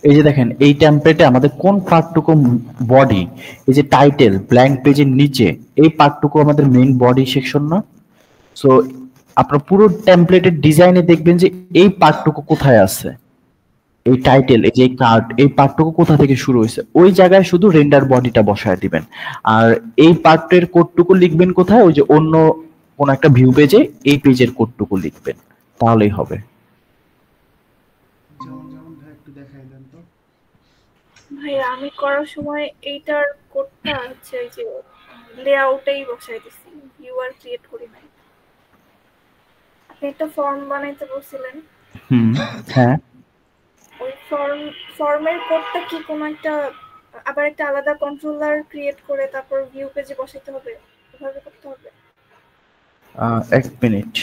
এই যে দেখেন এই টেমপ্লেটে আমাদের কোন পার্টটুকু বডি, এই যে টাইটেল ব্ল্যাঙ্ক পেজের নিচে এই পার্টটুকু আমাদের মেইন বডি সেকশন না? সো আপনার পুরো টেমপ্লেটের ডিজাইনে দেখবেন যে এই পার্টটুকু কোথায় আছে, এই টাইটেল এই যে কার্ড এই পার্টটুকু কোথা থেকে শুরু হয়েছে ওই জায়গায় শুধু রেন্ডার বডিটা বসায় দিবেন। আর এই পার্টের কোডটুকু লিখবেন কোথায়, ওই যে অন্য কোন একটা ভিউ পেজে এই পেজের কোডটুকু লিখবেন, তাহলেই হবে। যেমন যেমন ভাই একটু দেখাই দেন তো। ভাইয়া আমি করার সময় এইটার কোডটা হচ্ছে এই যে লেআউটেই বসাই দিছি, ভিউ আর ক্রিয়েট করি নাই। আপনি একটা ফর্ম বানাইতে বলছিলেন, হ্যাঁ ওই ফর্মের কোডটা কি কোনো একটা আবার একটা আলাদা কন্ট্রোলার ক্রিয়েট করে তারপর ভিউ পেজে বসাইতে হবে, এভাবে করতে হবে? এক মিনিট।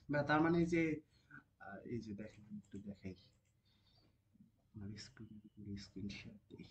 বা তার মানে যে এই যে দেখেন একটু দেখাই, আমার স্ক্রিনশট দিই।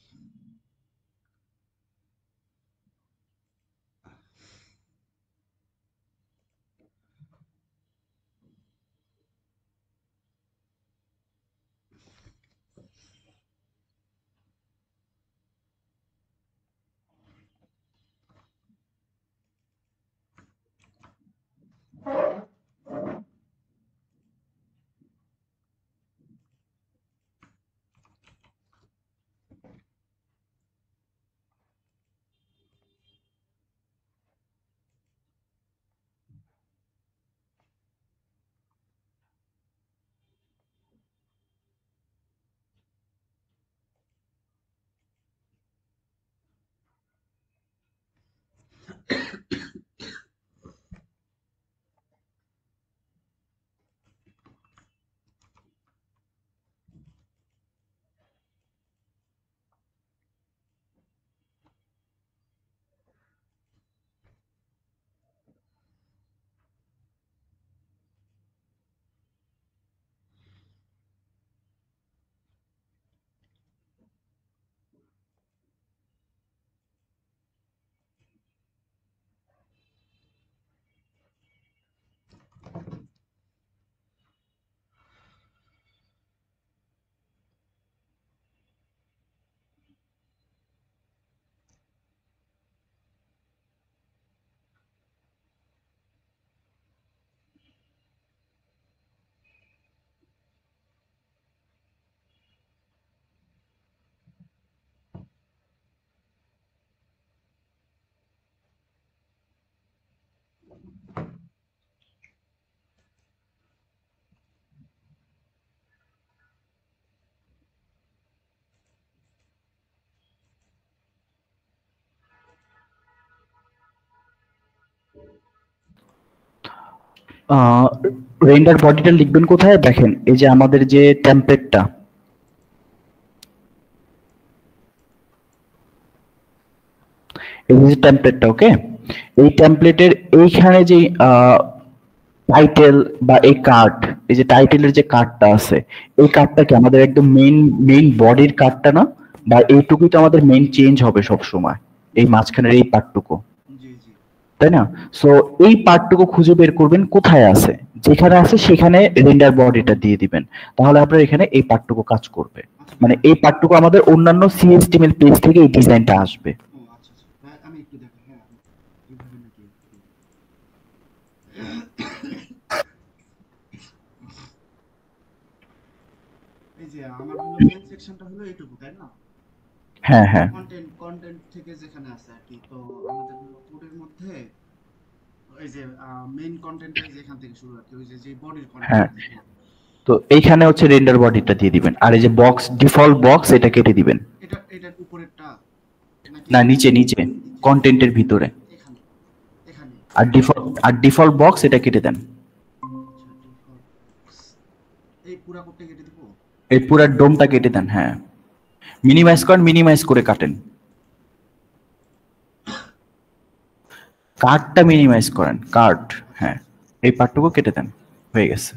রেন্ডার বডিটা লিখবেন কোথায় দেখেন, এই যে আমাদের যে টেমপ্লেটটা, এই যে টেমপ্লেটটা, ওকে, এই টেমপ্লেটের এইখানে যে টাইটেল বা এই কার্ড, এই যে টাইটেলের যে কার্ডটা আছে এই কার্ডটা কি আমাদের একদম মেইন বডির কার্ডটা না? বা এইটুকুই তো আমাদের মেইন চেঞ্জ হবে সব সময়, এই মাঝখানের এই পার্টটুকু, জি জি। তাই না? সো এই পার্টটুকু খুঁজে বের করবেন কোথায় আছে, যেখানে আছে সেখানে রেন্ডার বডিটা দিয়ে দিবেন, তাহলে আপনার এখানে এই পার্টটুকু কাজ করবে। মানে এই পার্টটুকু আমাদের অন্যান্য সিএসটিএমএল পেজ থেকে এই ডিজাইনটা আসবে। ও আচ্ছা আচ্ছা ভাই, আমি একটু দেখাই। হ্যাঁ এইভাবে নাকি একটু। এই যে আমার হলো মেন সেকশনটা হলো এইটুকু, তাই না? হ্যাঁ হ্যাঁ কন্টেন্ট থেকে যেখানে আছে আর কি, তো আমাদের হলো কোডের মধ্যে ওই যে মেইন কন্টেন্টটাই যেখান থেকে শুরু আর কি, ওই যে যে বডির হ্যাঁ, কন্টেন্টটা যেখানে। তো এইখানে হচ্ছে রেন্ডার বডিটা দিয়ে দিবেন, আর এই যে বক্স ডিফল্ট বক্স এটা কেটে দিবেন। এটার উপরেরটা না নিচে নিচে কন্টেন্টের ভিতরে এখানে এখানে আর ডিফল্ট বক্স এটা কেটে দেন। আচ্ছা ডিফল্ট এই পুরা কোডটা কেটে দিব। এই পুরো ডোমটা কেটে দেন। হ্যাঁ মিনিমাইজ করেন, মিনিমাইজ করে কাটেন, কার্ডটা মিনিমাইজ করেন, কার্ড। হ্যাঁ এই পার্টটুকু কেটে দেন, হয়ে গেছে।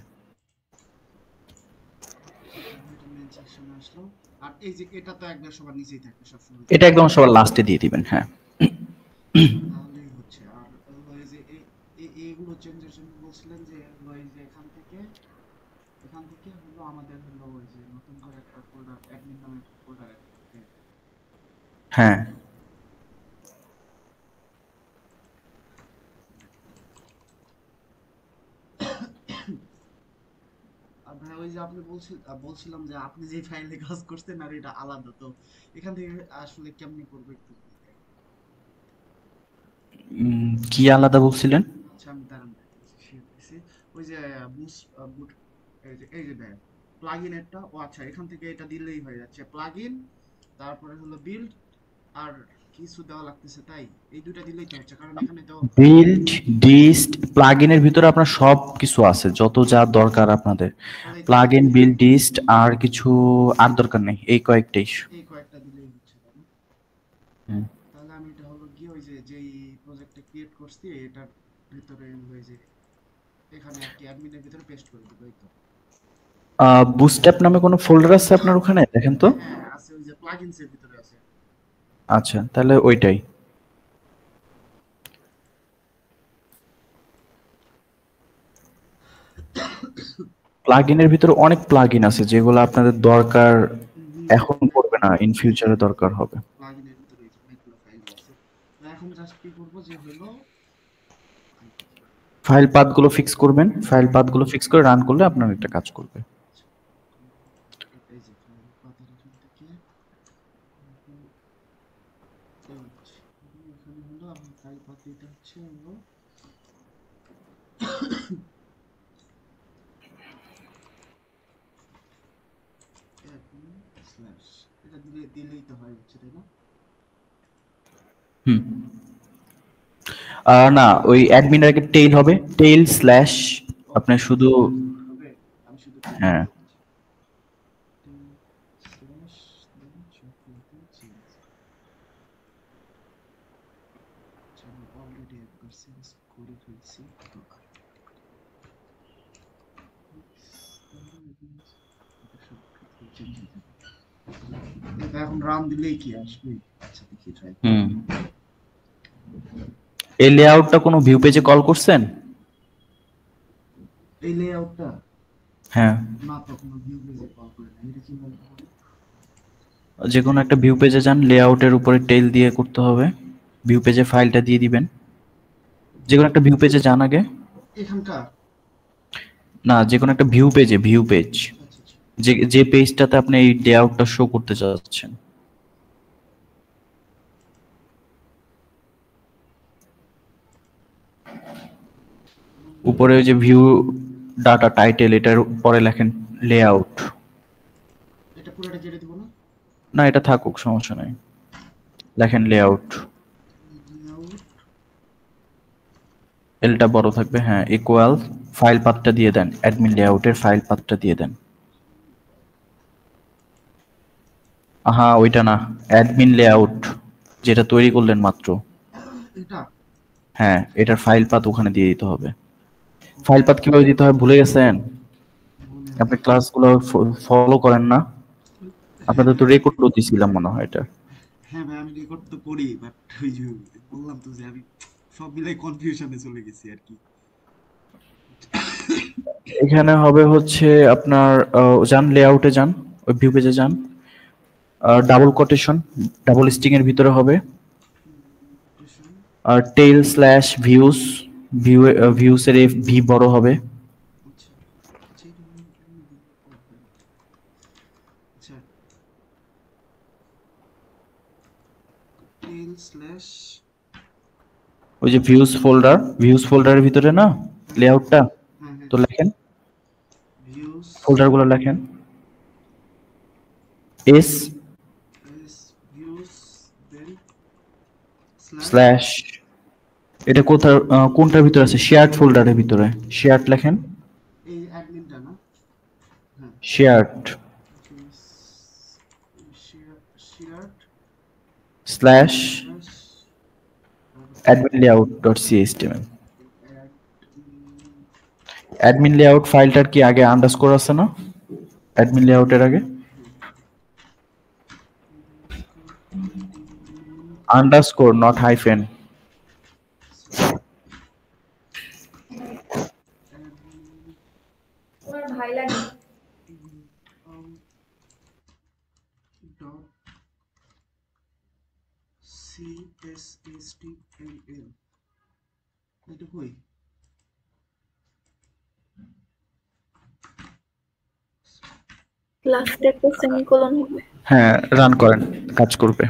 এটা মেইন সেকশনে আসলো। আর এই যে এটা তো একবার সবার নিচেই থাকবে সবসময়, এটা একদম সবার লাস্টে দিয়ে দিবেন। হ্যাঁ তাহলেই হচ্ছে। আর ওই যে এইগুলো চেঞ্জের জন্য বলছিলেন যে ওই যে এখান থেকে হলো আমাদের হলো ওই যে নতুন করে একটা ফোল্ডার অ্যাডমিন নামে একটা ফোল্ডার অ্যাড করতে। হ্যাঁ আর ভাই ওই যে আপনি বলছিলাম যে আপনি যে ফাইলে কাজ করতেন আর এটা আলাদা, তো এখান থেকে আসলে কেমনি করবো একটু বলতে। কি আলাদা বলছিলেন? আচ্ছা আমি দাঁড়ান শেয়ার দিছি। ওই যে বুট এই যে ভাই প্লাগইন একটা, ও আচ্ছা এখান থেকে এটা দিলেই হয়ে যাচ্ছে প্লাগইন, তারপরে হলো বিল্ড আর কিছু দেওয়া লাগতেছে, তাই এই দুটো দিলেই তো হচ্ছে, কারণ এখানে তো বিল্ড ডিস্ট প্লাগইনের ভিতরে আপনার সব কিছু আছে, যত যা দরকার আপনাদের। তাহলে প্লাগইন বিল্ড ডিস্ট আর কিছু আর দরকার নেই, এই কয়েকটাই। এই কয়েকটা দিলেই হচ্ছে, তাই না? হুম। তাহলে আমি এটা হলো গিয়ে ওই যে যেই প্রজেক্টটা ক্রিয়েট করছি এটার ভিতরে ওই যে এখানে আর কি অ্যাডমিনের ভিতরে পেস্ট করে দেবো, এই তো। বুটস্ট্র্যাপ নামে কোনো ফোল্ডার আছে আপনার ওখানে? দেখেন তো। হ্যাঁ আছে, ওই যে প্লাগইনস এর ভিতরে আছে। আচ্ছা তাহলে ওইটাই। প্লাগইনের ভিতরে অনেক প্লাগইন আছে যেগুলো আপনাদের দরকার এখন পড়বে না, ইন ফিউচারে দরকার হবে। প্লাগইনের ভিতরে এই যে অনেকগুলো ফাইল আছে। তো এখন জাস্ট কি করব যে হলো ফাইল পাথগুলো ফিক্স করবেন, ফাইল পাথগুলো ফিক্স করে রান করলে আপনার একটা কাজ করবে। এই যে ফাইল পাতার এখান থেকে এখানে হলো আমি ফাইল পাত এটা হচ্ছে হলো স্ল্যাশ, এটা দিলেই তো হয় হচ্ছে, তাই না? হুম। না ওই অ্যাডমিনের আগে টেইল হবে, টেইল স্ল্যাশ আপনার শুধু। হবে, আমি শুধু হ্যাঁ স্ল্যাশ দেন চকলেটে চেঞ্জ। আমি অলরেডি একবার চেঞ্জ করে ফেলছি, তো এটা এখন রান দিলেই কি আসবে? আচ্ছা দেখি ট্রাই। হুম। এই লেআউটটা কোনো ভিউ পেজে কল করছেন? এই লেআউটটা হ্যাঁ না, তো কোনো ভিউ পেজে কল করে না, এটা কিভাবে হবে? যে কোনো একটা ভিউ পেজে যান, লেআউটের উপরে টেইল দিয়ে করতে হবে, ভিউ পেজে ফাইলটা দিয়ে দিবেন। যে কোনো একটা ভিউ পেজে যান আগে। এখানকার না যে কোনো একটা ভিউ পেজে, ভিউ পেজ, আচ্ছা আচ্ছা যে যে পেজটাতে আপনি এই লেআউটটা শো করতে চাচ্ছেন। উপরে ওই যে ভিউ ডাটা টাইটেল, এটার পরে লেখেন লেআউট। এটা পুরোটা কেটে দিব না? না এটা থাকুক, সমস্যা নাই, লেখেন লেআউট। লেআউট এলটা বড় থাকবে, হ্যাঁ, ইকুয়াল ফাইল পাথটা দিয়ে দেন, অ্যাডমিন লেআউটের ফাইল পাথটা দিয়ে দেন। হ্যাঁ ওইটা না, অ্যাডমিন লেআউট যেটা তৈরি করলেন মাত্র, এটা হ্যাঁ এটার ফাইল পাথ ওখানে দিয়ে দিতে হবে। ফাইল পাথ কিভাবে দিতে হয় ভুলে গেছেন? মনে আপনি আছে। ক্লাসগুলো ফলো করেন না? আপনাদের তো রেকর্ড দিছিলাম মনে হয় এটা। হ্যাঁ ভাই আমি রেকর্ড তো করি, বাট ওই যে বললাম তো যে আমি সব মিলাই কনফিউশনে চলে গেছি আর কি। এখানে হবে হচ্ছে আপনার যান লেআউটে যান, ওই ভিউ পেজে যান, ডাবল কোটেশন ডাবল স্ট্রিং এর ভিতরে হবে, আর টেইল স্ল্যাশ ভিউস, ভিউস এর ভি বড় হবে। আচ্ছা আচ্ছা আচ্ছা টেল স্ল্যাশ ওই যে ভিউস ফোল্ডারের ভিতরে না লেআউটটা, হ্যাঁ হ্যাঁ তো লেখেন ভিউস ফোল্ডারগুলো লেখেন এস এস ভিউস দেন স্ল্যাশ এটা কোনটার ভিতরে আছে? শেয়ার্ড ফোল্ডারের ভিতরে শেয়ার্ড লেখেন, এই অ্যাডমিনটা না, হ্যাঁ shared share slash admin.layout.chtml। Admin layout ফাইলটার কি আগে আন্ডারস্কোর আছে না? অ্যাডমিন লেআউটের আগে আন্ডারস্কোর, নট হাইফেন। ভাই লাগে CSHTML এটা কই? লাস্টে একটা সেমিকোলন হবে। হ্যাঁ, রান করেন, কাজ করবে।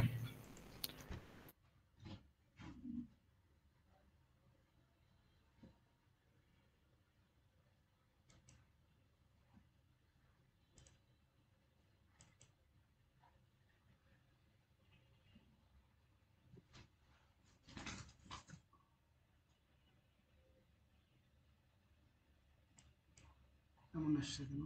এমন আসছে কেন?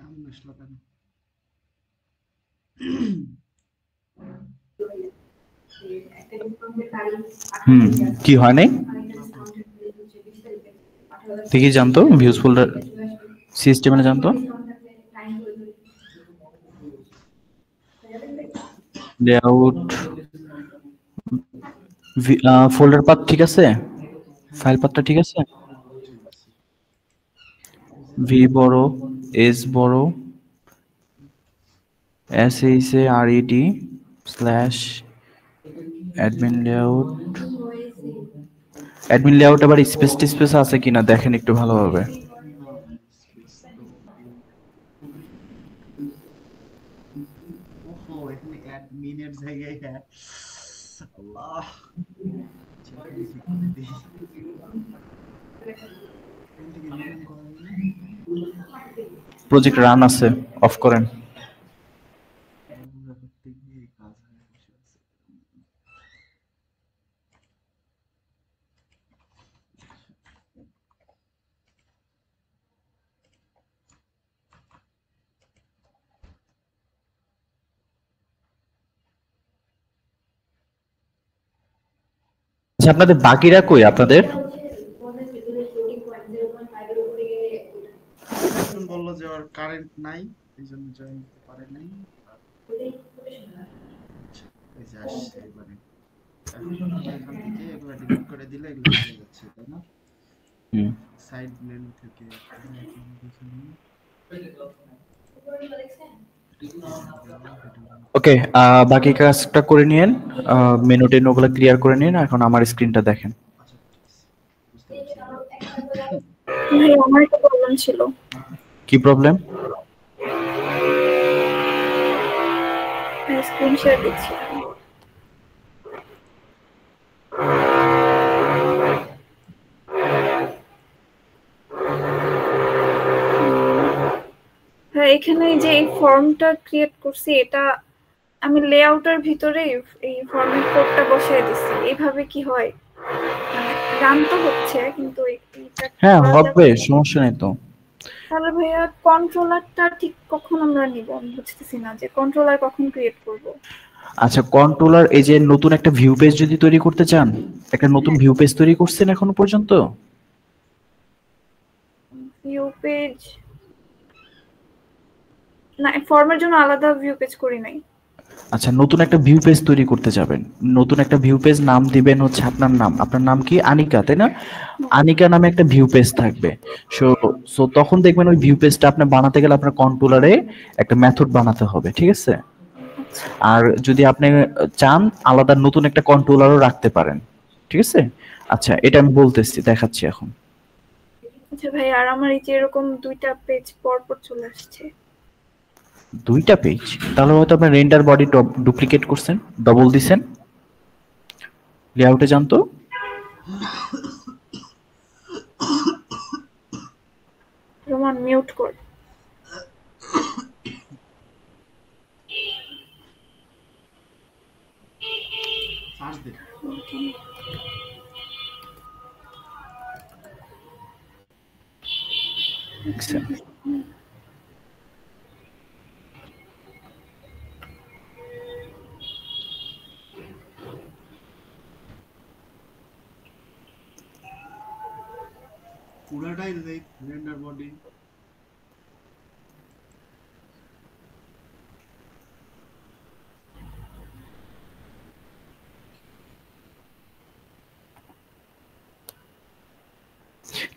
এমন আসলো কেন? কি হয় নাই? দেখি জানতো ভিউজ ফোল্ডার সিস্টেমে জানতো লেআউট ফোল্ডার পাথ ঠিক আছে, ফাইল পাথটা ঠিক আছে, ভি বড়, এস বড়, SHARED slash admin layout. Admin layout আবার স্পেস আছে কিনা দেখেন একটু ভালোভাবে। না স্পেস তো ওহো, এখানে অ্যাডমিনের জায়গায় আল্লাহ চেকটা ঠিক করে দিই। এখান থেকে রিনেম করা যায় না? প্রজেক্ট রান আছে, অফ করেন। আমরা করতে গিয়ে কাজ হয়ে বসে আছে। আচ্ছা, আপনাদের বাকিরা কই? আপনাদের এখন বললো যে ওর কারেন্ট নাই, এই জন্য জয়েন করতে পারে নাই। আচ্ছা, এই যে আসছে এবারে। এখন এখান থেকে এগুলো ডিলিট করে দিলে এগুলো চলে যাচ্ছে, তাই না? সাইড মেনু থেকে ওকে, বাকি কাজটা করে নিয়েন, মেনু টেনু ওগুলো ক্লিয়ার করে নিন। এখন আমার স্ক্রিনটা দেখেন। আচ্ছা বুঝতে পারছি। ভাই আমার একটা প্রবলেম ছিল। কি প্রবলেম? স্ক্রিন শেয়ার দিচ্ছি। হ্যাঁ, এখানে যে এই ফর্মটা ক্রিয়েট করছি, এটা আমি লেআউটের ভিতরে এই ফর্মের কোডটা বসিয়ে দিচ্ছি। এইভাবে কি হয়? মানে রান তো হচ্ছে কিন্তু এটা হ্যাঁ হবে, সমস্যা নেই তো। তাহলে ভাইয়া কন্ট্রোলারটা ঠিক কখন আমরা নিব? আমি বুঝতেছি না যে কন্ট্রোলার কখন ক্রিয়েট করব। আচ্ছা, কন্ট্রোলার এই যে নতুন একটা ভিউ পেজ যদি তৈরি করতে চান, একটা নতুন ভিউ পেজ তৈরি করছেন এখনো পর্যন্ত? ভিউ পেজ না, ফর্মের জন্য আলাদা ভিউ পেজ করি নাই। আচ্ছা, নতুন একটা ভিউ পেজ তৈরি করতে যাবেন, নতুন একটা ভিউ পেজ নাম দিবেন হচ্ছে আপনার নাম। আপনার নাম কি? আনিকা, তাই না? আনিকা নামে একটা ভিউ পেজ থাকবে। সো তখন দেখবেন ওই ভিউ পেজটা আপনি বানাতে গেলে আপনার কন্ট্রোলারে একটা মেথড বানাতে হবে, ঠিক আছে? আর যদি আপনি চান আলাদা নতুন একটা কন্ট্রোলারও রাখতে পারেন, ঠিক আছে? আচ্ছা, এটা আমি বলতেছি, দেখাচ্ছি এখন। আচ্ছা ভাই, আর আমার এই যে এরকম দুইটা পেজ পর পর চলে আসছে। 2টা পেজ, তাহলে হয়তো আপনি রেন্ডার বডি ডুপ্লিকেট করছেন, ডবল দিছেন। লেআউটে যান তো, রোমান মিউট কর। সার্চ দে। দেখছেন? পুরাটাই রেন্ডার বডি।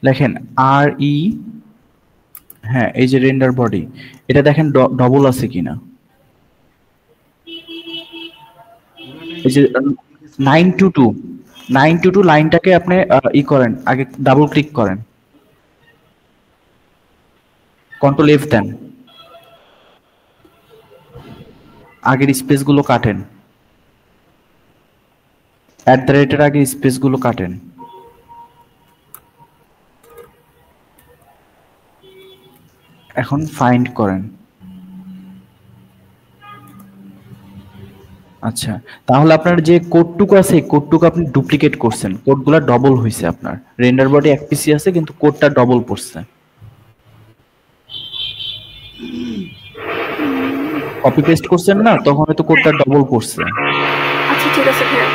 দেখেন আর ই, হ্যাঁ এই যে রেন্ডার বডি, এটা দেখেন ডবল আছে কিনা। এই যে 922 লাইনটাকে আপনি ই করেন, আগে ডাবল ক্লিক করেন, কন্ট্রোল এফ দেন, আগের স্পেস গুলো কাটেন, @এর আগের স্পেস গুলো কাটেন। এখন ফাইন্ড করেন। আচ্ছা, তাহলে আপনার যে কোডটুকু আছে কোডটুকু আপনি ডুপ্লিকেট করছেন, কোডগুলো ডবল হইছে। আপনার রেন্ডার বডি এক পিসি আছে কিন্তু কোডটা ডবল পড়ছে। কপি পেস্ট করছেন না, তখন হয়তো কোডটা ডবল পড়ছে। আচ্ছা ঠিক আছে ভাইয়া।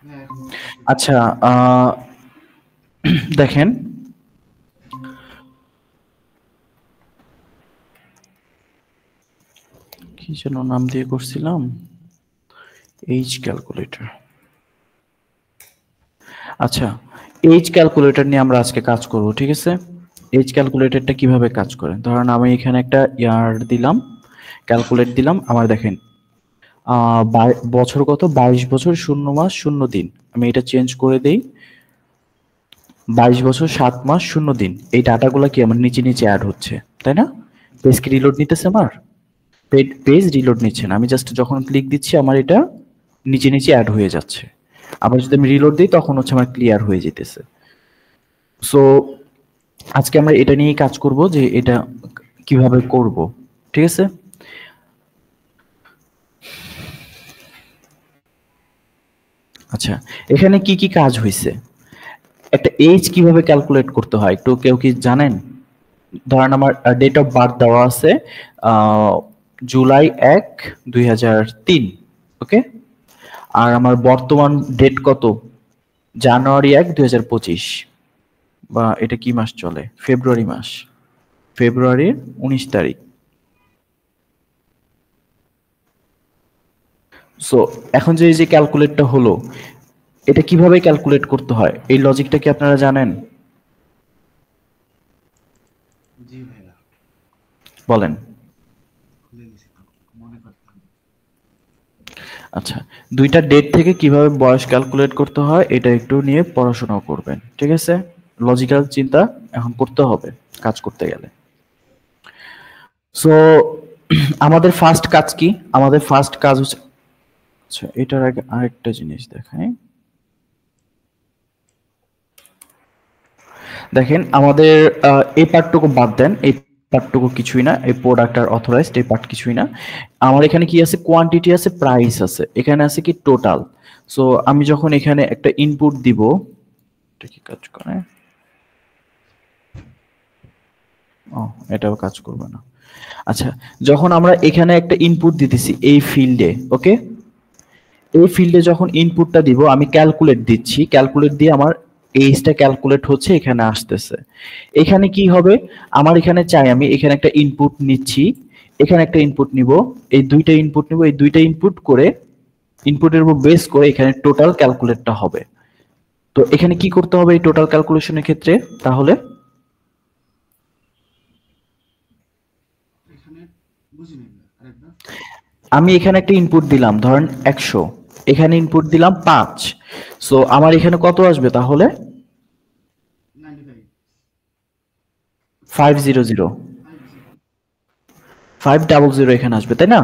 হ্যাঁ, আচ্ছা, দেখেন কি যেন নাম দিয়ে করছিলাম, এইচ ক্যালকুলেটর। আচ্ছা, এইচ ক্যালকুলেটর নিয়ে আমরা আজকে কাজ করব, ঠিক আছে? এইচ ক্যালকুলেটরটা কিভাবে কাজ করে, ধরেন আমি এখানে একটা ইয়ার দিলাম, ক্যালকুলেট দিলাম, আমার দেখেন বছর কত, 22 বছর 0 মাস 0 দিন। আমি এটা চেঞ্জ করে দেই, 22 বছর 7 মাস 0 দিন। এই ডাটাগুলো কি আমার নিচে নিচে অ্যাড হচ্ছে, তাই না? পেজ কি রিলোড নিতেছে, আমার পেজ রিলোড নিচ্ছে না, আমি জাস্ট যখন ক্লিক দিচ্ছি আমার এটা নিচে নিচে অ্যাড হয়ে যাচ্ছে। আবার যদি আমি রিলোড দিই তখন হচ্ছে আমার ক্লিয়ার হয়ে যেতেছে। সো আজকে আমরা এটা নিয়েই কাজ করব যে এটা কিভাবে করব, ঠিক আছে? আচ্ছা, এখানে কি কি কাজ হয়েছে, একটা এজ কিভাবে ক্যালকুলেট করতে হয় একটু কেউ কি জানেন? ধরেন আমার ডেট অফ বার্থ দেওয়া আছে জুলাই 1, 2003, ওকে? আর আমার বর্তমান ডেট কত, জানুয়ারি 1, 2025, বা এটা কি মাস চলে, ফেব্রুয়ারি মাস, ফেব্রুয়ারির 19 তারিখ। সো এখন যে এই যে ক্যালকুলেটটা হলো, এটা কিভাবে ক্যালকুলেট করতে হয়, এই লজিকটা কি আপনারা জানেন? জি ভাইয়া, বলেন। ভুলে গেছি তো, মনে করতে হবে। আচ্ছা, দুইটা ডেট থেকে কিভাবে বয়স ক্যালকুলেট করতে হয় এটা একটু নিয়ে পড়াশোনা করবেন, ঠিক আছে? লজিক্যাল চিন্তা এখন করতে হবে কাজ করতে গেলে। সো আমাদের ফার্স্ট কাজ কি, আমাদের ফার্স্ট কাজ হচ্ছে, আচ্ছা এটার আগে আরেকটা জিনিস দেখাই। দেখেন আমাদের এই পার্টটুকু বাদ দেন, এই পার্টটুকু কিছুই না, এই প্রোডাক্ট আর অথরাইজড এই পার্ট কিছুই না। আমার এখানে কি আছে, কোয়ান্টিটি আছে, প্রাইস আছে, এখানে আছে কি টোটাল। সো আমি যখন এখানে একটা ইনপুট দিব, এটা কি কাজ করে, ও এটাও কাজ করবে না। আচ্ছা, যখন আমরা এখানে একটা ইনপুট দিতেছি এই ফিল্ডে, ওকে, এই ফিল্ডে যখন ইনপুটটা দিব আমি ক্যালকুলেট দিচ্ছি, ক্যালকুলেট দিয়ে আমার এইজটা ক্যালকুলেট হচ্ছে, এখানে আসতেছে। এখানে কি হবে, আমার এখানে চাই আমি এখানে একটা ইনপুট নিচ্ছি, এখানে একটা ইনপুট নিব, এই দুইটা ইনপুট নিব, এই দুইটা ইনপুট করে ইনপুটের উপর বেস করে এখানে টোটাল ক্যালকুলেটটা হবে। তো এখানে কি করতে হবে এই টোটাল ক্যালকুলেশনের ক্ষেত্রে, তাহলে এখানে বুঝিনি আরেকবার। আমি এখানে একটা ইনপুট দিলাম ধরেন 100, এখানে ইনপুট দিলাম 5, সো আমার এখানে কত আসবে তাহলে? 95 500 50 500 এখানে আসবে তাই না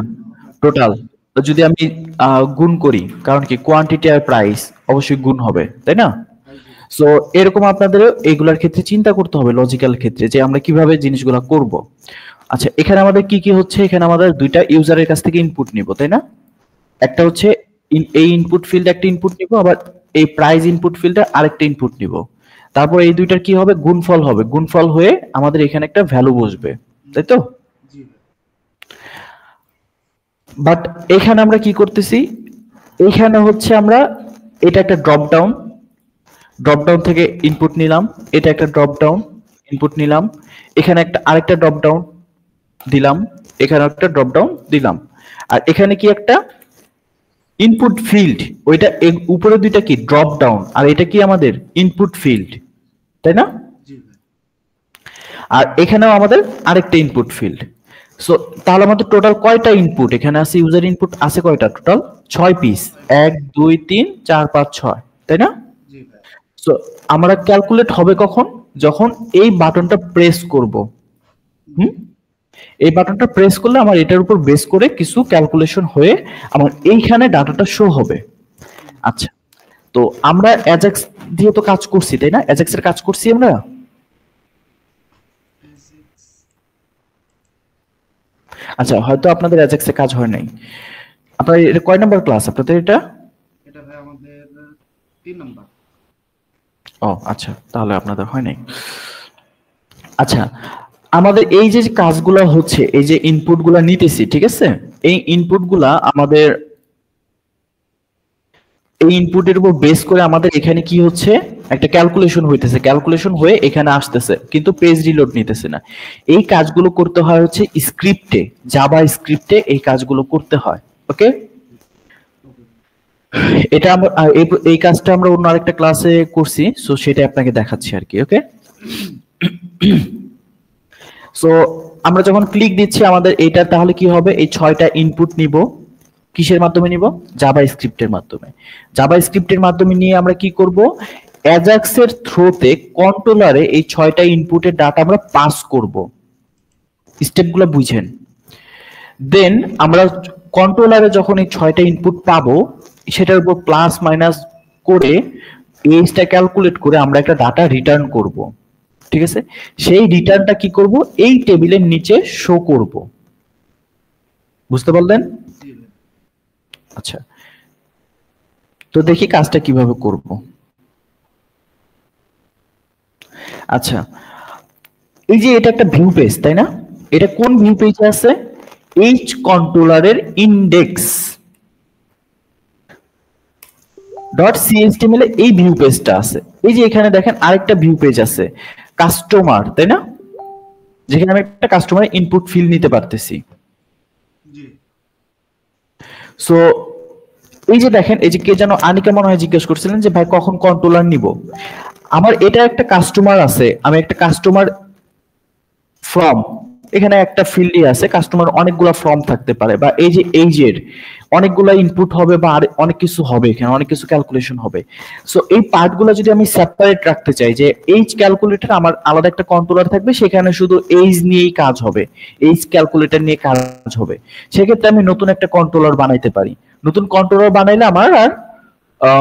টোটাল। তো যদি আমি গুণ করি, কারণ কি কোয়ান্টিটি আর প্রাইস অবশ্যই গুণ হবে তাই না? 50 সো এরকম আপনাদের এগুলার ক্ষেত্রে চিন্তা করতে হবে লজিক্যাল ক্ষেত্রে যে আমরা কিভাবে জিনিসগুলো করব। আচ্ছা এখানে আমাদের কি কি হচ্ছে, এখানে আমাদের দুইটা ইউজারের কাছ থেকে ইনপুট নিব তাই না? একটা হচ্ছে এই ইনপুট ফিল্ড একটা ইনপুট নিব, আবার এই প্রাইস ইনপুট ফিল্ডে আরেকটা ইনপুট নিব। তারপর এই দুইটার কি হবে, গুণফল হবে, গুণফল হয়ে আমাদের এখানে একটা ভ্যালু বসবে তাই তো? জি ভাই। বাট এখানে আমরা কি করতেছি, এখানে হচ্ছে আমরা এটা একটা ড্রপ ডাউন থেকে ইনপুট নিলাম, এটা একটা ড্রপ ডাউন ইনপুট নিলাম, এখানে একটা আরেকটা ড্রপ ডাউন দিলাম, এখানে একটা ড্রপ ডাউন দিলাম, আর এখানে কি একটা ইনপুট ফিল্ড, ওইটা উপরে দুইটা কি ড্রপ ডাউন, আর এটা কি আমাদের ইনপুট ফিল্ড তাই না? জি ভাই। আর এখানেও আমাদের আরেকটা ইনপুট ফিল্ড। সো তাহলে আমাদের টোটাল কয়টা ইনপুট এখানে আছে, ইউজার ইনপুট আছে কয়টা টোটাল? 6 পিস, 1 2 3 4 5 6 তাই না? জি ভাই। সো আমরা ক্যালকুলেট হবে কখন, যখন এই বাটনটা প্রেস করব। এই বাটনটা প্রেস করলে আমার এটার উপর বেস করে কিছু ক্যালকুলেশন হয়ে আমার এইখানে ডাটাটা শো হবে। আচ্ছা তো আমরা অ্যাজাক্স দিয়ে তো কাজ করছি তাই না, অ্যাজাক্স এর কাজ করছি আমরা। আচ্ছা হয়তো আপনাদের অ্যাজাক্স এ কাজ হয় নাই, আপনাদের এটা কয় নাম্বার ক্লাস আপনাদের এটা? এটা ভাই আমাদের 3 নাম্বার। ও আচ্ছা তাহলে আপনাদের হয় নাই। আচ্ছা আমাদের এই যে কাজগুলো হচ্ছে, এই যে ইনপুটগুলো নিতেছি ঠিক আছে, এই ইনপুটগুলা আমাদের এই ইনপুটের উপর বেস করে আমাদের এখানে কি হচ্ছে, একটা ক্যালকুলেশন হইতেছে, ক্যালকুলেশন হয়ে এখানে আসতেছে কিন্তু পেজ রিলোড নিতেছে না। এই কাজগুলো করতে হয় হচ্ছে স্ক্রিপ্টে, জাভা স্ক্রিপ্টে এই কাজগুলো করতে হয়। ওকে, এটা আমরা এই কাজটা আমরা অন্য আরেকটা ক্লাসে করছি, সো সেটা আপনাকে দেখাচ্ছি আর কি। ওকে, সো আমরা যখন ক্লিক দিচ্ছি আমাদের এটা তাহলে কি হবে, এই 6টা ইনপুট নিব, কিসের মাধ্যমে নিব, জাভা স্ক্রিপ্টের মাধ্যমে। জাভা স্ক্রিপ্টের মাধ্যমে নিয়ে আমরা কি করব, অ্যাজাক্স এর থ্রোতে কন্ট্রোলারে এই 6টা ইনপুটের ডাটা আমরা পাস করব। স্টেপগুলো বুঝেন। দেন আমরা কন্ট্রোলারে যখন এই 6টা ইনপুট পাবো, সেটার উপর প্লাস মাইনাস করে এইটা ক্যালকুলেট করে আমরা একটা ডাটা রিটার্ন করব। ঠিক আছে, সেই রিটার্নটা কি করব, এই টেবিলের নিচে শো করব। বুঝতে পারলেন? জি ভাই। আচ্ছা তো দেখি কাজটা কিভাবে করব। আচ্ছা এই যে এটা একটা ভিউ পেজ তাই না, এটা কোন ভিউ পেজে আছে, এইচ কন্ট্রোলারের ইনডেক্স ডট সিএসটিএমএল এই ভিউ পেজটা আছে। এই যে এখানে দেখেন আরেকটা ভিউ পেজ আছে কাস্টমার তাই না, যেখানে আমি একটা কাস্টমারের ইনপুট ফিল নিতে পারতেছি। জি। সো এই যে দেখেন, এই যে কে যেন আনিকা মনে হয় জিজ্ঞেস করছিলেন যে ভাই কখন কন্ট্রোলার নিব। আমার এটা একটা কাস্টমার আছে, আমি একটা কাস্টমার ফ্রম, এখানে একটা ফিল্ডই আছে, কাস্টমার অনেকগুলা ফর্ম থাকতে পারে, বা এই যে এইজের অনেকগুলা ইনপুট হবে, বা অনেক কিছু হবে, এখানে অনেক কিছু ক্যালকুলেশন হবে। সো এই পার্টগুলো যদি আমি সেপারেট রাখতে চাই, যে এইজ ক্যালকুলেটর আমার আলাদা একটা কন্ট্রোলার থাকবে, সেখানে শুধু এইজ নিয়েই কাজ হবে, এইজ ক্যালকুলেটর নিয়ে কাজ হবে, সেক্ষেত্রে আমি নতুন একটা কন্ট্রোলার বানাইতে পারি। নতুন কন্ট্রোলার বানাইলে আমার আর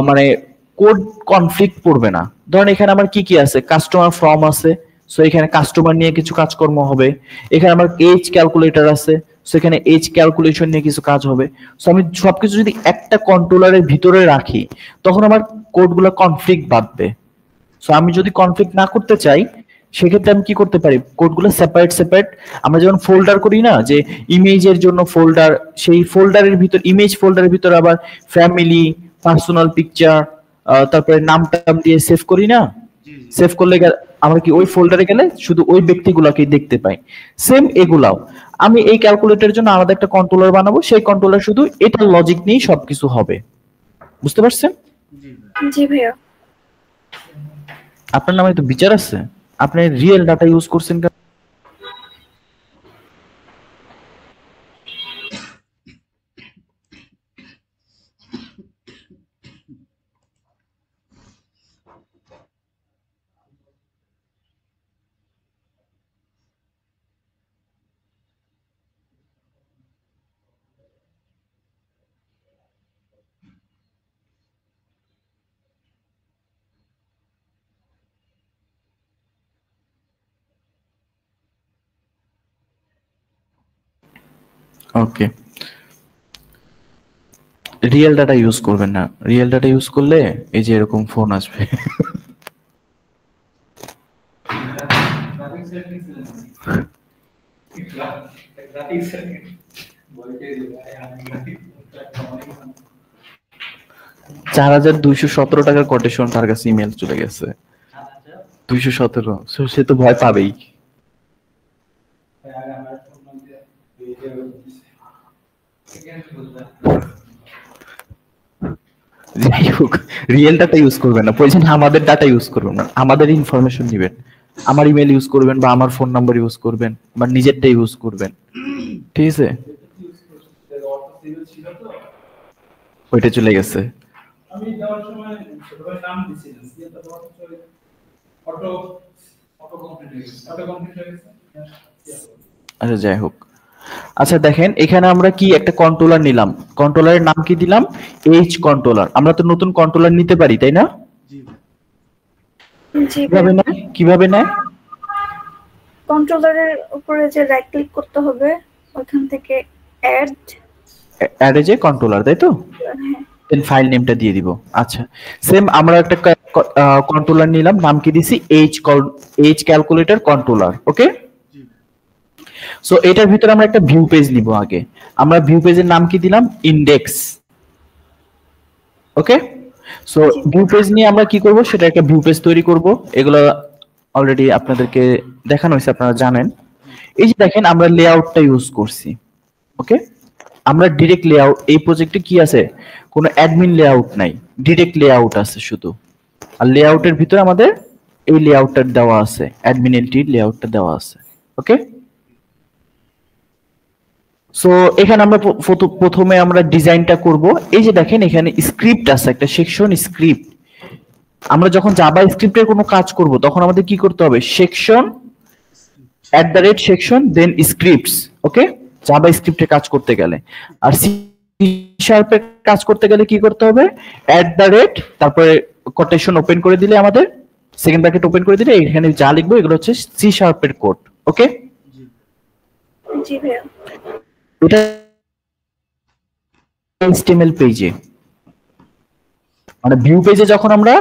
মানে কোড কনফ্লিক্ট পড়বে না। ধরেন এখানে আমার কি কি আছে, কাস্টমার ফর্ম আছে, সো এখানে কাস্টমার নিয়ে কিছু কাজকর্ম হবে। এখানে আমার এজ ক্যালকুলেটর আছে, সো এখানে এজ ক্যালকুলেশন নিয়ে কিছু কাজ হবে। সো আমি সবকিছু যদি একটা কন্ট্রোলারের ভিতরে রাখি, তখন আমার কোডগুলো কনফ্লিক্ট বাঁধবে। সো আমি যদি কনফ্লিক্ট না করতে চাই, সেক্ষেত্রে আমি কি করতে পারি, কোডগুলো সেপারেট আমরা যেমন ফোল্ডার করি না, যে ইমেজের জন্য ফোল্ডার, সেই ফোল্ডারের ভিতর ইমেজ ফোল্ডারের ভিতর আবার ফ্যামিলি, পার্সোনাল পিকচার, তারপরে নাম টাম দিয়ে সেভ করি না, জি জি। সেভ করলে আমরা কি ওই ফোল্ডারে গেলে শুধু ওই ব্যক্তিগুলোকে দেখতে পাই। সেম এগুলাও আমি এই ক্যালকুলেটরের জন্য আলাদা একটা কন্ট্রোলার বানাবো, সেই কন্ট্রোলার শুধু এটার লজিক নিয়েই সবকিছু হবে। বুঝতে পারছেন? জি ভাই। জি ভাইয়া। আপনার নামে তো বিচার আছে, আপনি রিয়েল ডাটা ইউজ করছেন কেন? ওকে, রিয়েল ডাটা ইউজ করবেন না। রিয়েল ডাটা ইউজ করলে এই যে এরকম ফোন আসবে। $4,217 কোটেশন তার কাছে ইমেল চলে গেছে। 217, সে তো ভয় পাবেই। যাই হোক, রিয়েল ডাটা ইউজ করবেন না, প্রয়োজন আমাদের ডাটা ইউজ করবেন না, আমাদের ইনফরমেশন দিবেন। আমার ইমেল ইউজ করবেন বা আমার ফোন নাম্বার ইউজ করবেন বা নিজেরটা ইউজ করবেন, ঠিক আছে? ওইটা চলে গেছে। আমি যাওয়ার সময় ছোট ভাই নাম দিছিলাম, দিয়ে তারপর অটো অটো কমপ্লিট হয়ে গেছে, অটো কমপ্লিট হয়ে গেছে। আচ্ছা যাই হোক, আচ্ছা দেখেন এখানে আমরা কি একটা কন্ট্রোলার নিলাম, কন্ট্রোলারের নাম কি দিলাম? H controller. আমরা তো নতুন কন্ট্রোলার নিতে পারি, তাই না? কিভাবে নেয়, কিভাবে নেয়? কন্ট্রোলারের উপরে যে রাইট ক্লিক করতে হবে, ওখান থেকে অ্যাড এ যে কন্ট্রোলার, তাই তো? দেন ফাইল নেমটা দিয়ে দিব। আচ্ছা, সেম আমরা একটা কন্ট্রোলার নিলাম, নাম কি দিছি? H calculator controller. Okay, so এটার ভিতরে আমরা একটা ভিউ পেজ নিব। আগে আমরা ভিউ পেজের নাম কি দিলাম? ইনডেক্স। ওকে, সো ভিউ পেজ নিয়ে আমরা কি করব, সেটা একটা ভিউ পেজ তৈরি করব। এগুলো অলরেডি আপনাদেরকে দেখানো হয়েছে, আপনারা জানেন। এই যে দেখেন আমরা লেআউটটা ইউজ করছি। ওকে, আমরা ডিরেক্ট লেআউট, এই প্রজেক্টে কি আছে, কোনো অ্যাডমিন লেআউট নাই, ডিরেক্ট লেআউট আছে শুধু। আর লেআউটের ভিতরে আমাদের এই লেআউটটা দেওয়া আছে, অ্যাডমিন এন্ট্রি লেআউটটা দেওয়া আছে। ওকে, সো এখানে আমরা প্রথমে আমরা ডিজাইনটা করব। এই যে দেখেন এখানে স্ক্রিপ্ট আছে, একটা সেকশন স্ক্রিপ্ট। আমরা যখন জাভা স্ক্রিপ্টের কোনো কাজ করব তখন আমাদের কি করতে হবে? সেকশন @section দেন স্ক্রিপ্টস। ওকে, জাভা স্ক্রিপ্টের কাজ করতে গেলে। আর সি শার্পের কাজ করতে গেলে কি করতে হবে? তারপরে কোটেশন ওপেন করে দিলে, আমাদের সেকেন্ড ব্র্যাকেট ওপেন করে দিলে এখানে যা লিখবো এগুলো হচ্ছে সি শার্পের কোড। ওকে, জি ভাইয়া। এটা HTML পেজে, মানে ভিউ পেজে যখন আমরা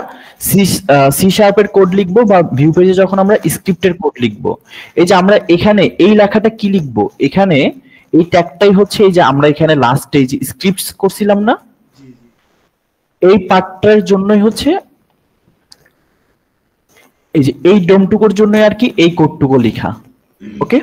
সি শার্পের কোড লিখবো বা ভিউ পেজে যখন আমরা স্ক্রিপ্টের কোড লিখবো, এই যে আমরা এখানে এই লেখাটা কি লিখবো, এখানে এই ট্যাগটাই হচ্ছে এই যে আমরা এখানে লাস্টে যে স্ক্রিপ্টস করছিলাম না, এই পার্টটার জন্যই হচ্ছে এই যে এই ডোমটুকুর জন্য আর কি এই কোডটুকু লেখা। ওকে,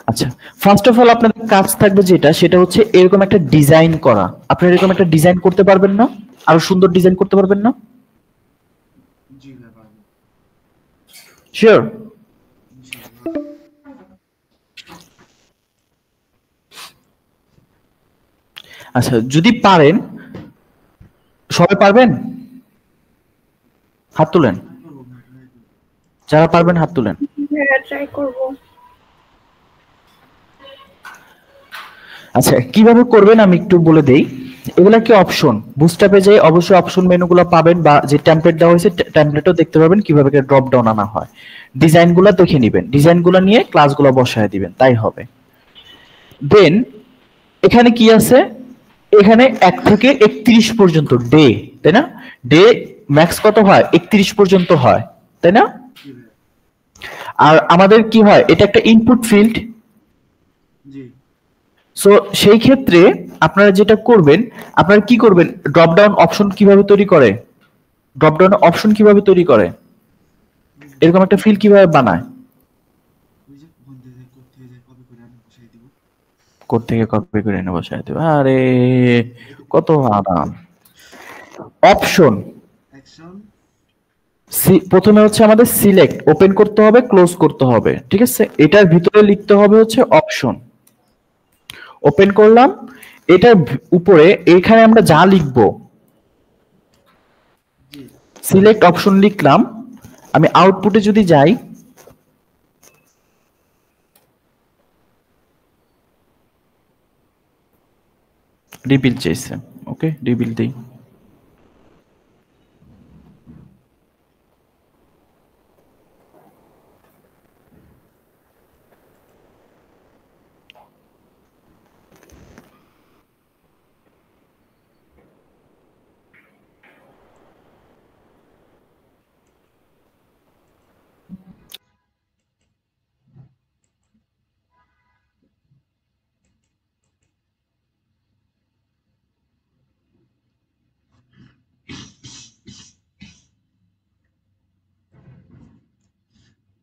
আচ্ছা, ফার্স্ট অফ অল আপনাদের কাজ থাকবে যেটা, সেটা হচ্ছে এরকম একটা ডিজাইন করা। আপনারা এরকম একটা ডিজাইন করতে পারবেন না? আরো সুন্দর ডিজাইন করতে পারবেন না? জি ভাই পারবো। শিওর? আচ্ছা, যদি পারেন, সবাই পারবেন? হাত তুলেন, যারা পারবেন হাত তুলেন। হ্যাঁ, ট্রাই করব। আচ্ছা, কিভাবে করবেন আমি একটু বলে দেই। এগুলা কি অপশন, বুস্টআপে যে অবশ্যই অপশন মেনুগুলো পাবেন, বা যে টেমপ্লেট দেওয়া হয়েছে টেমপ্লেটও দেখতে পাবেন কিভাবে ড্রপ ডাউন আনা হয়। ডিজাইনগুলো দেখে নেবেন, ডিজাইনগুলো নিয়ে ক্লাসগুলো বসায় দিবেন, তাই হবে। দেন এখানে কি আছে, এখানে 1 থেকে 31 পর্যন্ত ডে, তাই না? ডে ম্যাক্স কত হয়? 31 পর্যন্ত হয়, তাই না? আর আমাদের কি হয়, এটা একটা ইনপুট ফিল্ড। জি, সো সেই ক্ষেত্রে আপনারা যেটা করবেন, আপনারা কি করবেন, ড্রপ ডাউন অপশন কিভাবে তৈরি করে, ড্রপ ডাউন অপশন কিভাবে তৈরি করে, এরকম একটা ফিল্ড কিভাবে বানায়, কোড থেকে কপি করে এনে বসায় দেব। আরে কত আরাম। অপশন অ্যাকশন, প্রথমে হচ্ছে আমাদের সিলেক্ট, ওপেন করতে হবে, ক্লোজ করতে হবে, ঠিক আছে? এটার ভিতরে লিখতে হবে হচ্ছে অপশন। ওপেন করলাম, এটার উপরে এখানে আমরা যা লিখবো, সিলেক্ট অপশন লিখলাম। আমি আউটপুটে যদি যাই, রিবিল্ড চাইছে। ওকে, রিবিল্ড দেই।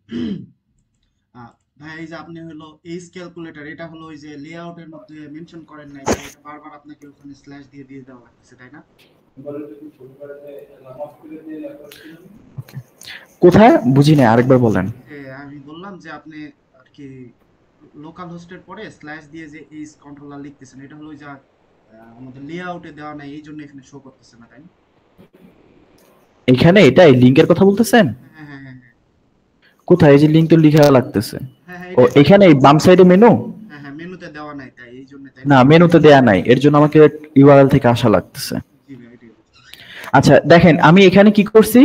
আহ, ভাই এই যে আপনি হলো এইচ ক্যালকুলেটর, এটা হলো ওই যে লেআউটের মধ্যে মেনশন করেন নাই, তাই এটা বারবার আপনাকে ওখানে স্ল্যাশ দিয়ে দিয়ে দেওয়া লাগছে, তাই না? কোথায় বুঝি না, আরেকবার বলেন। আমি বললাম যে আপনি আর কি লোকাল হোস্টের পরে স্ল্যাশ দিয়ে যে এইচ কন্ট্রোলার লিখতেছেন, এটা হলো ওই যে আমাদের লেআউটে দেওয়া নাই, এই জন্য এখানে শো করতেছে না, তাই না? এখানে এটা এই লিংকের কথা বলতেছেন? হ্যাঁ হ্যাঁ হ্যাঁ হ্যাঁ কোথায়? এই যে লিংক তো লেখা লাগতেছে। হ্যাঁ হ্যাঁ ও এটাই এখানে এই বাম সাইডে মেনু? হ্যাঁ হ্যাঁ মেনুতে দেওয়া নাই, তাই এই জন্য, তাই না? না, মেনুতে দেয়া নাই, এর জন্য আমাকে ইউআরএল থেকে আসা লাগতেছে। জি ভাই এটাই বুঝতেছি। আচ্ছা দেখেন, আমি এখানে কি করছি,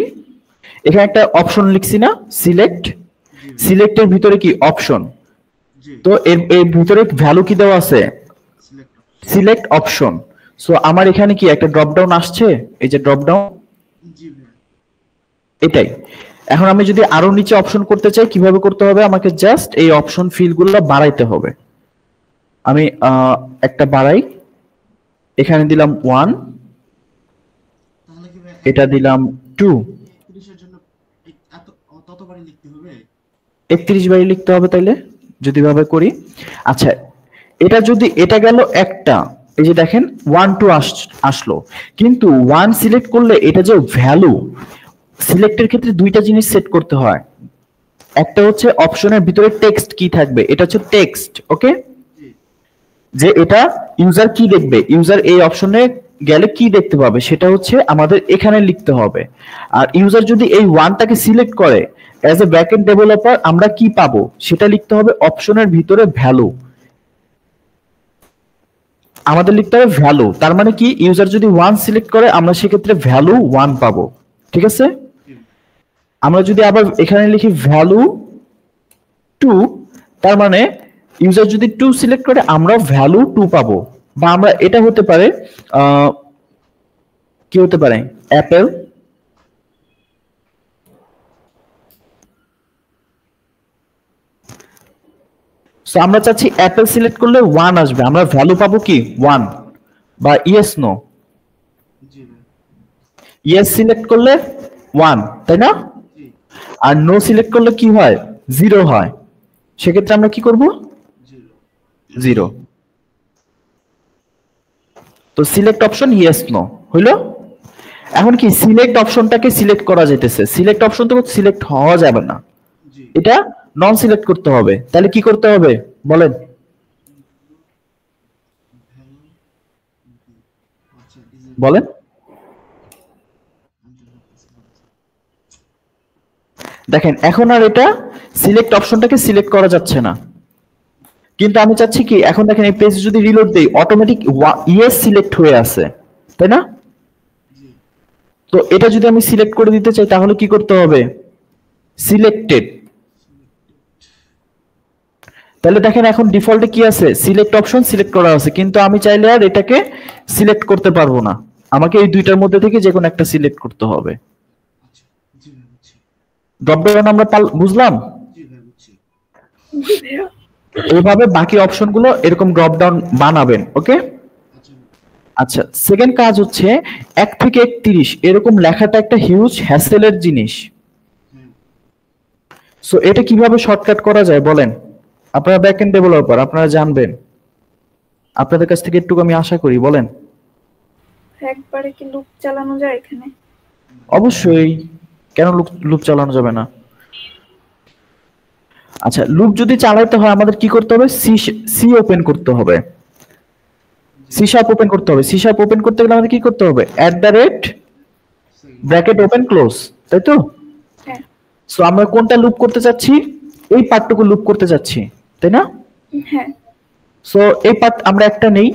এখানে একটা অপশন লিখছি না, সিলেক্ট। জি ভাই। সিলেক্টের ভিতরে কি অপশন, জি তো এর এর ভিতরে ভ্যালু কি দেওয়া আছে, সিলেক্ট। Select option. সো আমার এখানে কি একটা ড্রপ ডাউন আসছে, এই যে ড্রপ ডাউন, জি ভাই। এটাই। এখন আমি যদি আরো নিচে অপশন করতে চাই, কিভাবে করতে হবে, আমাকে জাস্ট এই অপশন ফিল্ডগুলো বাড়াইতে হবে। আমি একটা বাড়াই, এখানে দিলাম 1, তাহলে কি ভাই এটা দিলাম 2, 31 এর জন্য এত ততবারই লিখতে হবে? 31 বারই লিখতে হবে তাইলে, যদি ভাবে করি। আচ্ছা, এটা যদি এটা গেল একটা, এই যে দেখেন 1 2 আসলো, কিন্তু 1 সিলেক্ট করলে এটা যে ভ্যালু, সিলেক্টের ক্ষেত্রে দুইটা জিনিস সেট করতে হয়। একটা হচ্ছে অপশনের ভিতরে টেক্সট কি থাকবে, এটা হচ্ছে টেক্সট, ওকে, জি যে এটা ইউজার কি দেখবে, ইউজার এই অপশনে গেলে কি দেখতে পাবে, সেটা হচ্ছে আমাদের এখানে লিখতে হবে। আর ইউজার যদি এই ওয়ানটাকে সিলেক্ট করে, অ্যাজ এ ব্যাকএন্ড ডেভেলপার আমরা কি পাবো সেটা লিখতে হবে অপশনের ভিতরে ভ্যালু, আমাদের লিখতে হবে ভ্যালু। তার মানে কি, ইউজার যদি 1 সিলেক্ট করে আমরা সেক্ষেত্রে ভ্যালু 1 পাবো, ঠিক আছে। জি আমরা যদি আবার এখানে লিখি ভ্যালু 2, তার মানে ইউজার যদি 2 সিলেক্ট করে আমরা ভ্যালু 2 পাবো। বা আমরা এটা হতে পারে, আহ, কি হতে পারে, অ্যাপেল, সো আমরা চাচ্ছি অ্যাপেল সিলেক্ট করলে 1 আসবে, আমরা ভ্যালু পাবো কি 1। বা ইয়েস নো, জি ভাই। ইয়েস সিলেক্ট করলে 1, তাই না। জি আর নো সিলেক্ট করলে কি হয়, 0 হয়। সেক্ষেত্রে আমরা কি করব, জিরো। 0। তো সিলেক্ট অপশন ইয়েস নো হইলো। এখন কি সিলেক্ট অপশনটাকে সিলেক্ট করা যেতেছে, সিলেক্ট অপশন তো সিলেক্ট হওয়া যাবে না, জি এটা নন সিলেক্ট করতে হবে। তাহলে কি করতে হবে বলেন, ভ্যালু। আচ্ছা ইজ বলেন। দেখেন এখন আর এটা সিলেক্ট অপশনটাকে সিলেক্ট করা যাচ্ছে না, কিন্তু আমি চাচ্ছি কি, এখন দেখেন এই পেজ যদি রিলোড দেই অটোমেটিক ইয়েস সিলেক্ট হয়ে আছে, তাই না। জি তো এটা যদি আমি সিলেক্ট করে দিতে চাই তাহলে কি করতে হবে, সিলেক্টেড। তাহলে দেখেন এখন ডিফল্টে কি আছে, সিলেক্ট অপশন সিলেক্ট করা আছে, কিন্তু আমি চাইলে আর এটাকে সিলেক্ট করতে পারবো না, আমাকে এই দুইটার মধ্যে থেকে যে কোনো একটা সিলেক্ট করতে হবে। আচ্ছা জি ভাই বুঝছি। ড্রপডাউন আমরা বুঝলাম। জি ভাই বুঝছি। জি ভাইয়া। এইভাবে বাকি অপশনগুলো এরকম ড্রপডাউন বানাবেন, ওকে। আচ্ছা ভাই। আচ্ছা, সেকেন্ড কাজ হচ্ছে 1 থেকে 31 এরকম লেখাটা একটা হিউজ হ্যাসেলের জিনিস। হ্যাঁ সো এটা কিভাবে শর্টকাট করা যায় বলেন, আপনারা ব্যাকএন্ড ডেভেলপার, আপনারা জানবেন, আপনাদের কাছ থেকে একটু আমি আশা করি, বলেন। একবারে কি লুপ চালানো যায় এখানে? অবশ্যই, কেন লুপ চালানো যাবে না। আচ্ছা, লুপ যদি চালাতে হয় আমাদের কি করতে হবে, সি সি ওপেন করতে হবে, জি সি শার্প ওপেন করতে হবে। সি শার্প ওপেন করতে গেলে আমাদের কি করতে হবে, সেকেন্ড। ব্র্যাকেট ওপেন ক্লোজ, তাই তো। হ্যাঁ সো আমরা কোনটা লুপ করতে চাচ্ছি, এই পার্টটুকু লুপ করতে চাচ্ছি, তাই না। হ্যাঁ সো এই পার্ট আমরা একটা নেই,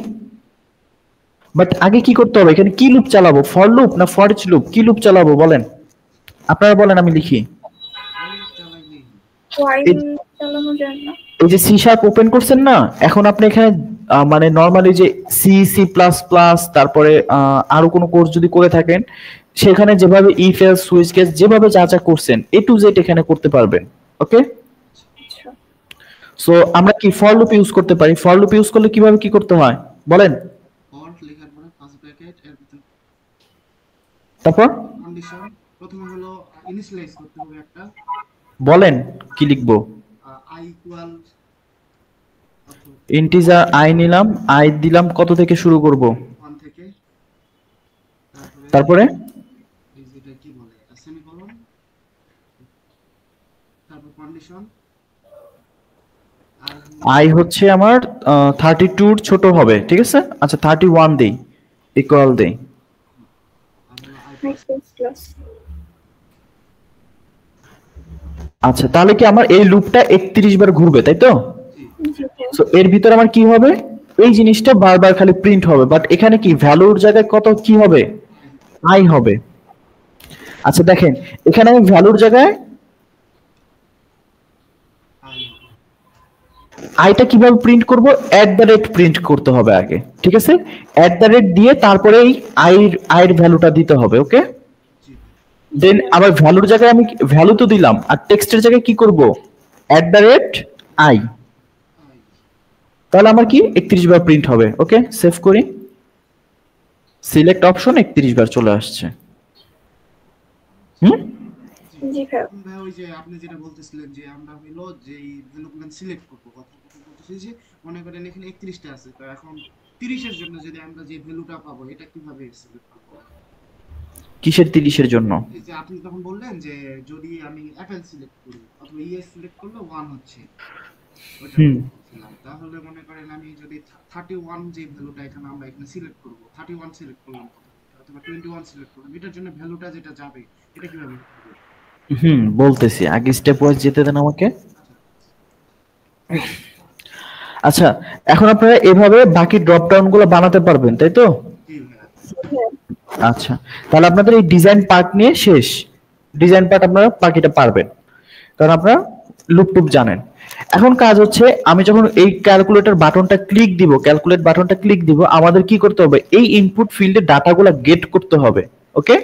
বাট আগে কি করতে হবে, এখানে কি লুপ চালাবো, ফর লুপ না ফর ইচ লুপ, কি লুপ চালাবো বলেন, আপনারা বলেন, আমি লিখি। ওই চালাইলেই হয়। ওয়াইল এই চালানো যায় না? এই যে সি শার্প ওপেন করছেন না, এখন আপনি এখানে মানে নরমালি যে সি সি প্লাস প্লাস, তারপরে আরো কোনো কোর্স যদি করে থাকেন, সেখানে যেভাবে ইফ এলস সুইচ কেস যেভাবে যা যা করছেন এ টু জেড এখানে করতে পারবেন, ওকে। আচ্ছা সো আমরা কি ফর লুপ ইউজ করতে পারি, ফর লুপ ইউজ করলে কিভাবে কি করতে হয় বলেন, ফর লেখার পরে ফার্স্ট ব্র্যাকেট এর ভিতর তারপর কন্ডিশন, প্রথমে হলো ইনিশিয়ালাইজ করতে হবে একটা, বলেন কি লিখবো? আই ইকুয়াল ইন্টিজার আই নিলাম, আই দিলাম, কত থেকে শুরু করব? 1 থেকে, তারপরে এই যেটা কি বলে সেমিকোলন, তারপর কন্ডিশন আর আই হচ্ছে আমার 32 এর ছোট হবে, ঠিক আছে? আচ্ছা 31 দেই, ইকুয়াল দেই। আই প্লাস আচ্ছা তাহলে কি আমার এই লুপটা 31 বার ঘুরবে, তাই তো? জি ভাইয়া। সো এর ভিতর আমার কি হবে, এই জিনিসটা বারবার খালি প্রিন্ট হবে, বাট এখানে কি ভ্যালুর জায়গায় কত কি হবে, আই হবে। আচ্ছা দেখেন এখানে আমি ভ্যালুর জায়গায় আই আইটা কিভাবে প্রিন্ট করব, প্রিন্ট করতে হবে আগে, ঠিক আছে? দিয়ে তারপরে এই আইর ভ্যালুটা দিতে হবে, ওকে? জি দেন আবার ভ্যালুর জায়গায় আমি ভ্যালু তো দিলাম, আর টেক্সটের জায়গায় কি করব, আই। আই তাহলে আমার কি 31 বার প্রিন্ট হবে, ওকে? সেভ করি, সিলেক্ট অপশন 31 বার চলে আসছে। হুম, জি ভাইয়া। ভাই ওই যে আপনি যেটা বলতেছিলেন যে আমরা হইলো যে ভ্যালুগুলো সিলেক্ট করবো, কথা বলতেছি যে মনে করেন এখানে 31টা আছে, তো এখন 30 এর জন্য যদি আমরা যে ভ্যালুটা পাবো এটা কিভাবে সিলেক্ট করবো? কিসের 30 এর জন্য? এই যে আপনি তখন বললেন যে যদি আমি অ্যাপেল সিলেক্ট করি অথবা ইএস সিলেক্ট করলে 1 হচ্ছে, ওইটা হুম, বলছিলাম। তাহলে মনে করেন আমি যদি 31 যে ভ্যালুটা এখানে আমরা এখানে সিলেক্ট করব, 31 সিলেক্ট করলাম অথবা 21 সিলেক্ট করলাম, এটার জন্য ভ্যালুটা যেটা যাবে এটা কিভাবে হবে? বলতেছি, আগে স্টেপ ওয়াইজ যেতে দেন আমাকে। আচ্ছা এখন আপনারা এভাবে বাকি ড্রপ ডাউন গুলো বানাতে পারবেন, তাই তো? জি ভাইয়া। আচ্ছা তাহলে আপনাদের এই ডিজাইন পার্ট নিয়ে শেষ। ডিজাইন পার্ট আপনারা বাকিটা পারবেন, কারণ আপনারা লুপ টুপ জানেন। এখন কাজ হচ্ছে, আমি যখন এই ক্যালকুলেটর বাটনটা ক্লিক দিব, ক্যালকুলেট বাটনটা ক্লিক দিব, আমাদের কি করতে হবে, এই ইনপুট ফিল্ডে ডাটাগুলো গেট করতে হবে, ওকে?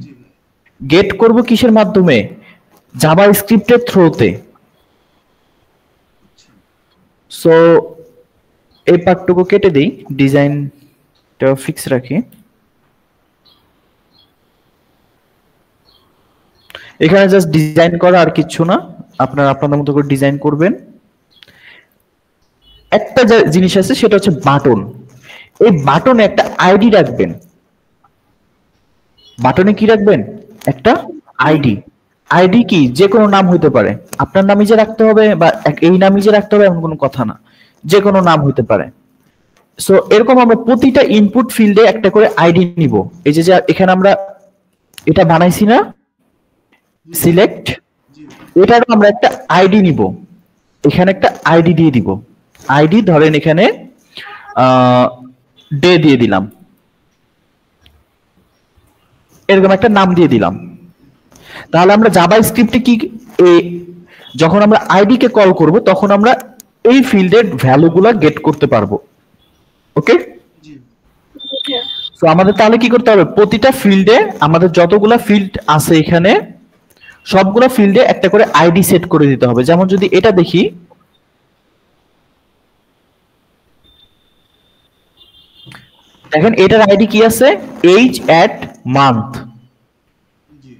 জি ভাইয়া। গেট করব কিসের মাধ্যমে, জাভা স্ক্রিপ্টের থ্রুতে। আচ্ছা সো এই পার্টটুকু কেটে দিই, ডিজাইনটা ফিক্স রাখি। এখানে জাস্ট ডিজাইন করা আর কিচ্ছু না, আপনারা আপনাদের মতো করে ডিজাইন করবেন। একটা জিনিস আছে সেটা হচ্ছে বাটন। এই বাটনে একটা আইডি রাখবেন। বাটনে কি রাখবেন, একটা আইডি। আইডি কি, যে কোনো নাম হইতে পারে, আপনার নামই যে রাখতে হবে বা এই নামই যে রাখতে হবে এমন কোনো কথা না, যে কোনো নাম হইতে পারে। সো এরকম আমরা প্রতিটা ইনপুট ফিল্ডে একটা করে আইডি নিব। এই যে এখানে আমরা এটা বানাইছি না, সিলেক্ট, জি এটারও আমরা একটা আইডি নিব, এখানে একটা আইডি দিয়ে দিব। আইডি ধরেন এখানে ডে দিয়ে দিলাম, এরকম একটা নাম দিয়ে দিলাম। তাহলে আমরা জাভা স্ক্রিপ্টে কি, যখন আমরা আইডি কে কল করব তখন আমরা এই ফিল্ডের ভ্যালুগুলো গেট করতে পারবো, ওকে? জি তো আমাদের তাহলে কি করতে হবে, প্রতিটা ফিল্ডে আমাদের যতগুলা ফিল্ড আছে এখানে সবগুলা ফিল্ডে একটা করে আইডি সেট করে দিতে হবে। যেমন যদি এটা দেখি, দেখেন এটার আইডি কি আছে, এইজ এট মান্থ। জি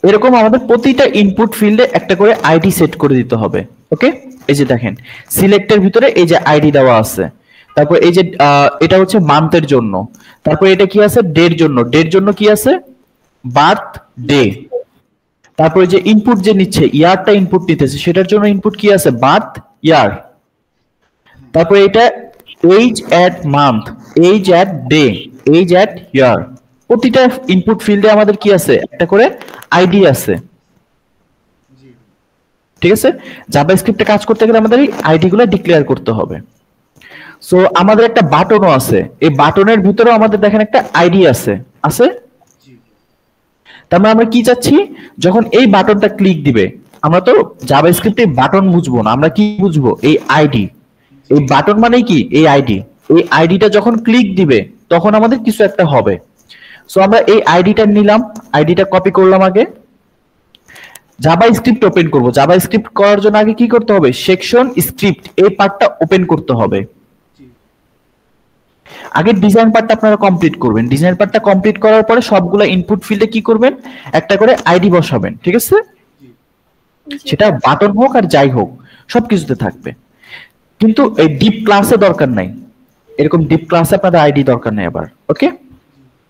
এরকম আমাদের প্রতিটা ইনপুট ফিল্ডে একটা করে আইডি সেট করে দিতে হবে, ওকে? এই যে দেখেন সিলেক্টের ভিতরে এই যে আইডি দেওয়া আছে, তারপর এই যে এটা হচ্ছে মান্থের জন্য, তারপর এটা কি আছে, ডের জন্য, ডের জন্য কি আছে, বার্থ ডে। তারপরে যে ইনপুট যে নিচ্ছে, ইয়ারটা ইনপুট নিতেছে, সেটার জন্য ইনপুট কি আছে, বার্থ ইয়ার। তারপরে এটা এইজ এট মান্থ, এইজ এট ডে, এইজ এট ইয়ার। প্রতিটা ইনপুট ফিল্ডে আমাদের কি আছে, একটা করে আইডি আছে, জি ঠিক আছে? জাভা স্ক্রিপ্টে কাজ করতে গেলে আমাদের এই আইডি গুলো ডিক্লেয়ার করতে হবে। সো আমাদের একটা বাটনও আছে, এই বাটনের ভিতরেও আমাদের দেখেন একটা আইডি আছে, আছে? জি তার মানে আমরা কি চাচ্ছি, যখন এই বাটনটা ক্লিক দিবে, আমরা তো জাভা স্ক্রিপ্টে বাটন বুঝবো না, আমরা কি বুঝবো, এই আইডি। এই বাটন মানে কি, এই আইডি। এই আইডিটা যখন ক্লিক দিবে তখন আমাদের কিছু একটা হবে। সো আমরা এই আইডিটা নিলাম, আইডিটা কপি করলাম, আগে জাভা স্ক্রিপ্ট ওপেন করব। জাভা স্ক্রিপ্ট করার জন্য আগে কি করতে হবে, সেকশন স্ক্রিপ্ট এই পার্টটা ওপেন করতে হবে। জি আগে ডিজাইন পার্টটা আপনারা কমপ্লিট করবেন। ডিজাইন পার্টটা কমপ্লিট করার পরে সবগুলা ইনপুট ফিল্ডে কি করবেন, একটা করে আইডি বসাবেন, ঠিক আছে? জি জি। সেটা বাটন হোক আর যাই হোক সবকিছুতে থাকবে, কিন্তু এই ডিপ ক্লাসে দরকার নাই, এরকম ডিপ ক্লাসে আপনাদের আইডি দরকার নেই আবার। ওকে,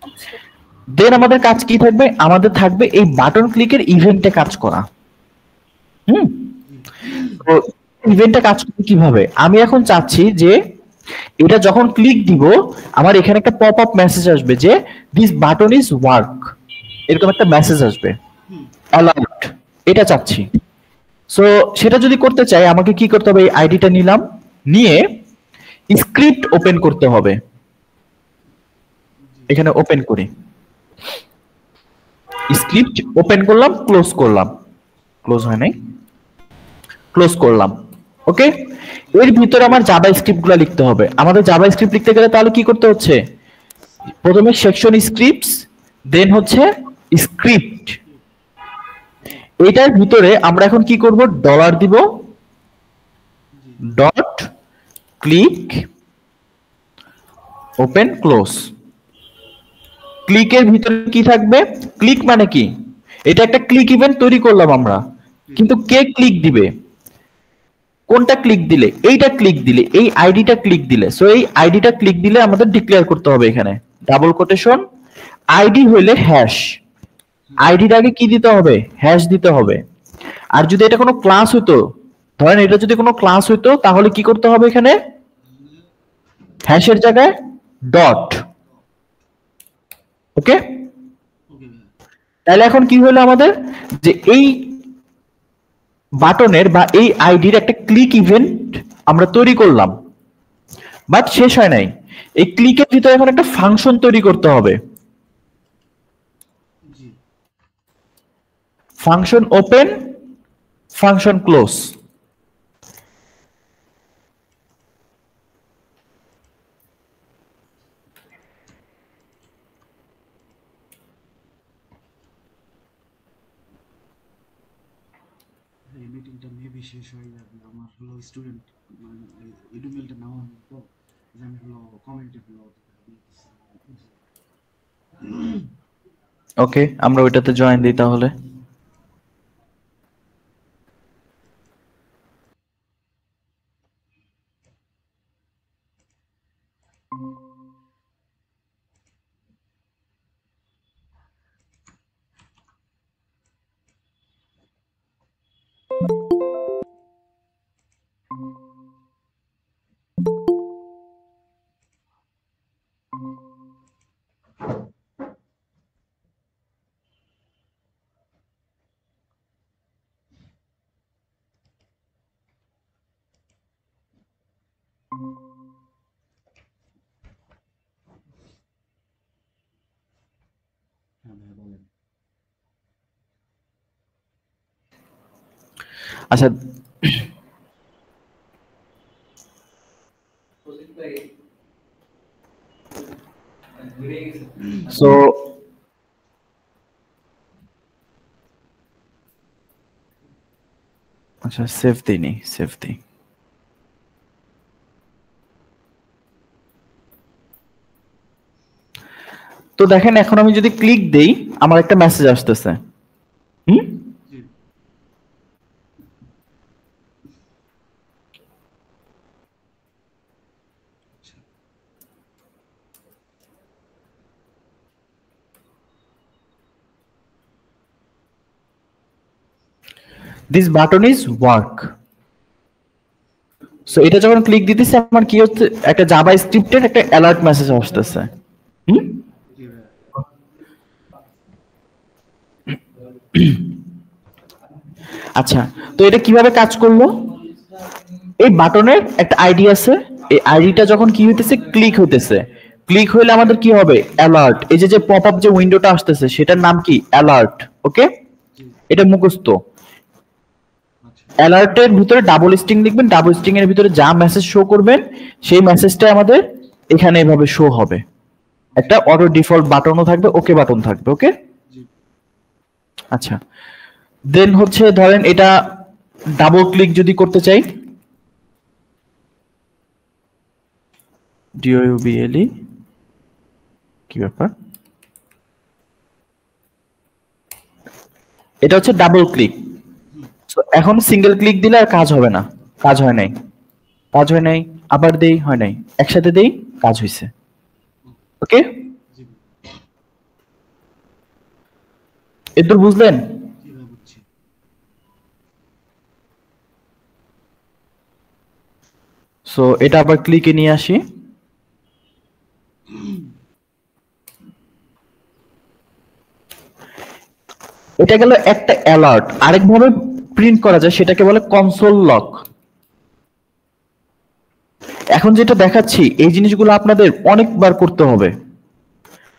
আচ্ছা। দেন আমাদের কাজ কি থাকবে, আমাদের থাকবে এই বাটন ক্লিকের ইভেন্টে কাজ করা। হুম, তো ইভেন্টে কাজ করবে কিভাবে, আমি এখন চাচ্ছি যে এটা যখন ক্লিক দিব আমার এখানে একটা পপ আপ মেসেজ আসবে যে দিস বাটন ইজ ওয়ার্ক, এরকম একটা মেসেজ আসবে, অ্যালার্ট, এটা চাচ্ছি। সো সেটা যদি করতে চাই আমাকে কি করতে হবে, এই আইডিটা নিলাম, নিয়ে স্ক্রিপ্ট ওপেন করতে হবে, এখানে ওপেন করি, স্ক্রিপ্ট ওপেন করলাম, ক্লোজ করলাম, ক্লোজ হয় নাই, ক্লোজ করলাম। ওকে, এর ভিতরে আমার জাভা স্ক্রিপ্ট গুলো লিখতে হবে। আমাদের জাভা স্ক্রিপ্ট লিখতে গেলে তাহলে কি করতে হচ্ছে, প্রথমে সেকশন স্ক্রিপ্টস, দেন হচ্ছে স্ক্রিপ্ট, এটার ভিতরে আমরা এখন কি করব, ডলার দিব, ডট ক্লিক ওপেন ক্লোজ। ক্লিকের ভিতরে কি থাকবে, ক্লিক মানে কি, এটা একটা ক্লিক ইভেন্ট তৈরি করলাম আমরা, কিন্তু কে ক্লিক দিবে, কোনটা ক্লিক দিলে, এইটা ক্লিক দিলে, এই আইডিটা ক্লিক দিলে, সো এই আইডিটা ক্লিক দিলে আমাদের ডিক্লেয়ার করতে হবে এখানে ডাবল কোটেশন, আইডি হইলে হ্যাশ, আইডির আগে কি দিতে হবে, হ্যাশ দিতে হবে। আর যদি এটা কোনো ক্লাস হতো, ধরেন এটা যদি কোনো ক্লাস হতো তাহলে কি করতে হবে, এখানে হ্যাশের জায়গায় ডট। ওকে, তাহলে এখন কি হলো আমাদের, যে এই বাটনের বা এই আইডির একটা ক্লিক ইভেন্ট আমরা তৈরি করলাম, বাট শেষ হয় নাই, এই ক্লিকের ভিতরে এখন একটা ফাংশন তৈরি করতে হবে, ফাংশন ওপেন, ফাংশন ক্লোজ। এই মিটিংটা মেবি শেষ হয়ে যাবে, আমার হলো স্টুডেন্ট মানে ইডুমেলটা নেওয়া হবে তো, যে আমি হলো কমেন্টে হলো ওকে, আমরা ওইটাতে জয়েন দিই তাহলে। হ্যাঁ ভাই বলেন। আচ্ছা, সো আচ্ছা সেভ দিই, সেভ দিই। তো দেখেন এখন আমি যদি ক্লিক দেই আমার একটা মেসেজ আসতেছে, hmm, this button is work. So এটা যখন ক্লিক দিতেছে আমার কি হচ্ছে, একটা জাভা স্ক্রিপ্টের একটা অ্যালার্ট মেসেজ আসতেছে। হুম, আচ্ছা, তো এটা কিভাবে কাজ করলো, এই বাটনের একটা আইডি আছে, এই আইডিটা যখন কি হইতেছে, ক্লিক হইতেছে, ক্লিক হইলে আমাদের কি হবে, অ্যালার্ট, এই যে পপ আপ যে উইন্ডোটা আসতেছে সেটার নাম কি, অ্যালার্ট। ওকে, এটা মুখস্থ। অ্যালার্টের ভিতরে ডাবল স্ট্রিং লিখবেন, ডাবল স্ট্রিং এর ভিতরে যা মেসেজ শো করবেন সেই মেসেজটা আমাদের এখানে এভাবে শো হবে, একটা অটো ডিফল্ট বাটনও থাকবে, ওকে বাটন থাকবে। ওকে, আচ্ছা, দেন হচ্ছে ধরেন এটা ডাবল ক্লিক যদি করতে চাই, ডিওইউবিএলই, কি ব্যাপার, এটা হচ্ছে ডাবল ক্লিক। তো এখন সিঙ্গেল ক্লিক দিলে আর কাজ হবে না, কাজ হয় নাই, কাজ হয় নাই, আবার দেই, হয় নাই, একসাথে দেই, কাজ হইছে। ওকে, জি ভাই, এদুর বুঝলেন? জি ভাই বুঝছি। সো এটা আবার ক্লিকে নিয়ে আসি। এটা গেল একটা অ্যালার্ট। আরেকভাবে প্রিন্ট করা যায়, সেটাকে বলে কনসোল লক। এখন যেটা দেখাচ্ছি এই জিনিসগুলো আপনাদের অনেকবার করতে হবে,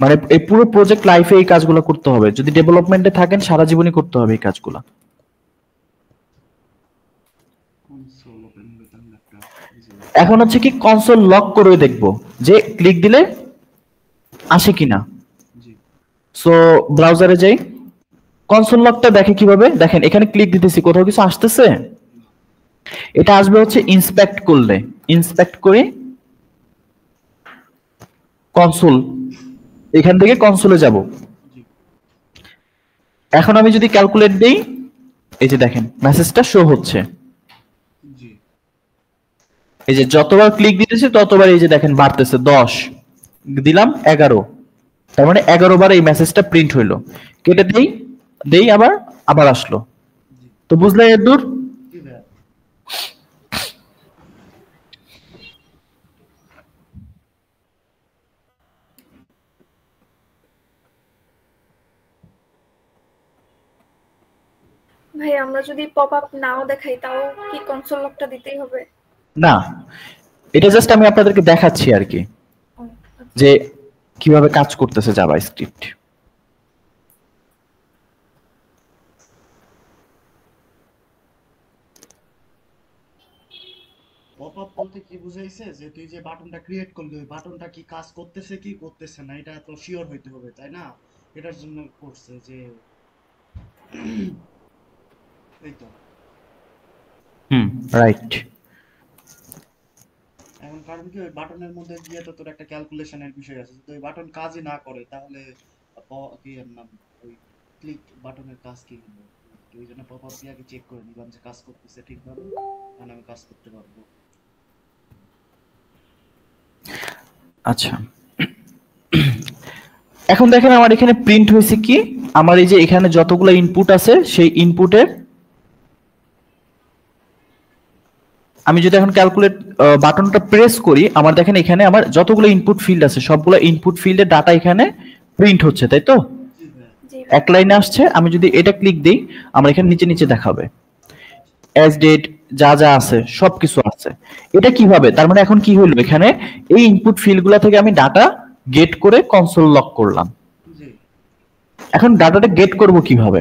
মানে এই পুরো প্রজেক্ট লাইফে এই কাজগুলো করতে হবে। যদি ডেভেলপমেন্টে থাকেন সারা জীবনই করতে হবে এই কাজগুলো। কনসোল ওপেন করতাম ল্যাপটপ। জি এখন হচ্ছে কি কনসোল লক করে দেখবো যে ক্লিক দিলে আসে কিনা। জি সো ব্রাউজারে যাই, কনসোল লকটা দেখে কিভাবে, দেখেন এখানে ক্লিক দিতেছি, কোথাও কিছু আসতেছে? এটা আসবে হচ্ছে ইন্সপেক্ট করলে, ইন্সপেক্ট করে কনসোল, এখান থেকে কনসোলে যাব। জি এখন আমি যদি ক্যালকুলেট দেই, এই যে দেখেন মেসেজটা শো হচ্ছে। জি এই যে যতবার ক্লিক দিতেছি ততবার এই যে দেখেন বাড়তেছে, 10 দিলাম 11, তার মানে 11 বার এই মেসেজটা প্রিন্ট হইলো। কেটে দেই, দেই আবার, আবার আসলো। জি তো বুঝলে এর দূর? জি ভাই। ভাই আমরা যদি পপ আপ নাও দেখাই তাও কি কনসোল লকটা দিতেই হবে? না, এটা জাস্ট আমি আপনাদেরকে দেখাচ্ছি আর কি, ও, আচ্ছা। যে কিভাবে কাজ করতেছে জাভা স্ক্রিপ্ট। পপ আপ বলতে কি বুঝাইছে, যে তুই যে বাটনটা ক্রিয়েট করলি ওই বাটনটা কি কাজ করতেছে কি করতেছে না এটা তো শিওর হইতে হবে, তাই না? এটার জন্য করছে যে এই তো। রাইট। এখন কারণ কি ওই বাটনের মধ্যে গিয়ে তো তোর একটা ক্যালকুলেশনের বিষয় আছে, যদি ওই বাটন কাজই না করে তাহলে কি এর নাম, ওই ক্লিক বাটনের কাজ কি হলো? তো ওই জন্য পপ আপ দিয়ে আগে চেক করে নিলাম যে কাজ করতেছে ঠিকভাবে, তাহলে আমি কাজ করতে পারবো। আচ্ছা, এখন দেখেন আমার এখানে প্রিন্ট হয়েছে কি, আমার এই যে এখানে যতগুলো ইনপুট আছে সেই ইনপুটের, আমি যদি এখন ক্যালকুলেট বাটনটা প্রেস করি, আমার দেখেন এখানে আমার যতগুলো ইনপুট ফিল্ড আছে সবগুলো ইনপুট ফিল্ডের ডাটা এখানে প্রিন্ট হচ্ছে, তাই তো? জি ভাই। জি এক লাইনে আসছে। আমি যদি এটা ক্লিক দিই, আমার এখানে নিচে নিচে দেখাবে অ্যাজ ডেট, যা যা আছে সবকিছু আছে। এটা কিভাবে, তার মানে এখন কি হলো, এখানে এই ইনপুট ফিল্ডগুলো থেকে আমি ডাটা গেট করে কনসোল লক করলাম। জি এখন ডাটাটা গেট করব কিভাবে?